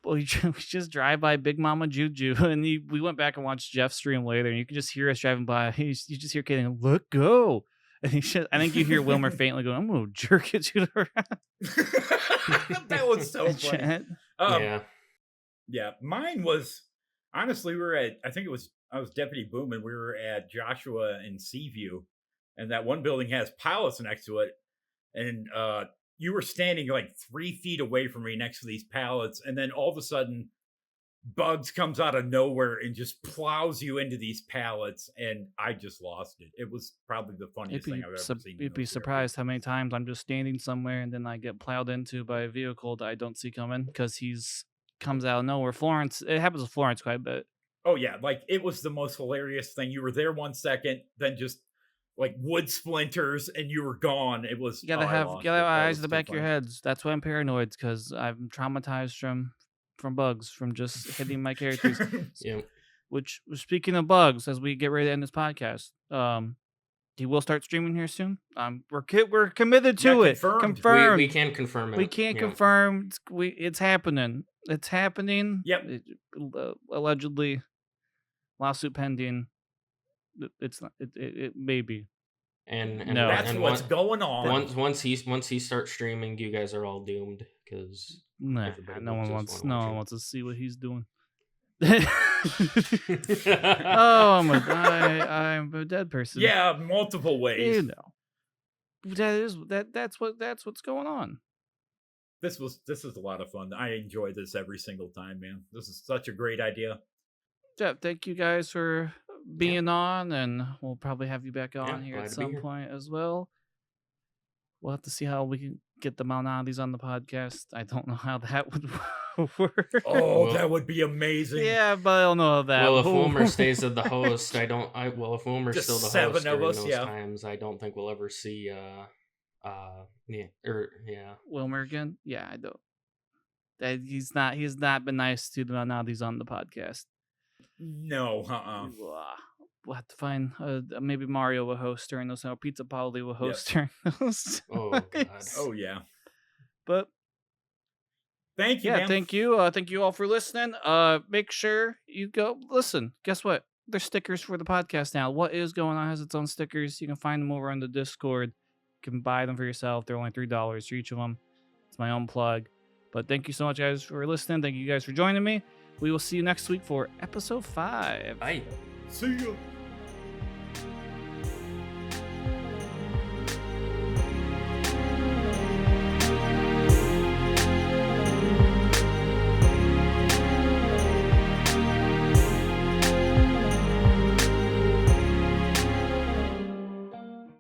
Speaker 1: we just drive by Big Mama Juju, and we went back and watched Jeff's stream later, and you can just hear us driving by. You just hear Kaden, "Let go," And I think you hear Wilmer faintly going, "I'm gonna jerk it to the ground."
Speaker 3: That was so funny.
Speaker 1: Chat.
Speaker 2: Yeah.
Speaker 3: Yeah, mine was honestly, we were at, I was Deputy Boom, and we were at Joshua and Seaview, and that one building has pallets next to it, and you were standing like 3 feet away from me next to these pallets, and then all of a sudden, Bugs comes out of nowhere and just plows you into these pallets, and I just lost it. It was probably the funniest thing I've ever seen. in
Speaker 1: You'd be
Speaker 3: OCRP.
Speaker 1: surprised how many times I'm just standing somewhere and then I get plowed into by a vehicle that I don't see coming because he's comes out of nowhere. Florence, it happens with Florence quite a bit.
Speaker 3: Oh yeah, like it was the most hilarious thing. You were there 1 second, then just like wood splinters, and you were gone. It was
Speaker 1: You gotta have
Speaker 3: That
Speaker 1: eyes
Speaker 3: was
Speaker 1: in the
Speaker 3: too
Speaker 1: back of your
Speaker 3: funny.
Speaker 1: heads. That's why I'm paranoid, because I'm traumatized from bugs, from just hitting my characters.
Speaker 2: Yeah.
Speaker 1: Which, speaking of bugs, as we get ready to end this podcast, he will start streaming here soon. We're committed to
Speaker 3: Yeah,
Speaker 1: it.
Speaker 3: confirmed.
Speaker 1: Confirmed.
Speaker 2: We can confirm it.
Speaker 1: We can't
Speaker 2: Yeah.
Speaker 1: confirm. It's happening. It's happening.
Speaker 3: Yep.
Speaker 1: Allegedly, lawsuit pending. It's not. It maybe.
Speaker 2: And
Speaker 1: No.
Speaker 3: That's
Speaker 2: and
Speaker 3: what's going on.
Speaker 2: once he starts streaming, you guys are all doomed because
Speaker 1: Nah,
Speaker 2: everybody
Speaker 1: no
Speaker 2: will
Speaker 1: one
Speaker 2: just
Speaker 1: wants.
Speaker 2: wanna
Speaker 1: No
Speaker 2: watch
Speaker 1: one
Speaker 2: it.
Speaker 1: wants to see what he's doing.
Speaker 2: Oh,
Speaker 1: I'm a dead person.
Speaker 3: Yeah, multiple ways.
Speaker 1: You know. That's what's going on.
Speaker 3: This is a lot of fun. I enjoy this every single time, man. This is such a great idea.
Speaker 1: Jeff, thank you guys for being on, and we'll probably have you back on
Speaker 2: Yeah,
Speaker 1: here
Speaker 2: glad
Speaker 1: at
Speaker 2: to be
Speaker 1: some
Speaker 2: here.
Speaker 1: point as well. We'll have to see how we can get the Malnati's on the podcast. I don't know how that would work.
Speaker 3: Oh,
Speaker 2: Well-
Speaker 3: that would be amazing.
Speaker 1: Yeah, but I don't know how that.
Speaker 2: Well, if Wilmer stays as the host, if Wilmer's
Speaker 3: Just
Speaker 2: still the
Speaker 3: 7
Speaker 2: host
Speaker 3: of
Speaker 2: during
Speaker 3: us,
Speaker 2: those
Speaker 3: yeah.
Speaker 2: times, I don't think we'll ever see
Speaker 1: Wilmer again? Yeah, I don't. He's not been nice to the Malnati's on the podcast.
Speaker 3: No,
Speaker 1: We'll have to find maybe Mario will host during those. Or Pizza Polly will host
Speaker 3: Yep.
Speaker 1: during those.
Speaker 2: Oh god.
Speaker 3: Oh yeah.
Speaker 1: But
Speaker 3: Thank you,
Speaker 1: yeah,
Speaker 3: man.
Speaker 1: thank you. Thank you all for listening. Make sure you go listen. Guess what? There's stickers for the podcast now. What is going on has its own stickers. You can find them over on the Discord. You can buy them for yourself. They're only $3 for each of them. It's my own plug. But thank you so much, guys, for listening. Thank you guys for joining me. We will see you next week for episode 5.
Speaker 2: Bye.
Speaker 3: See ya.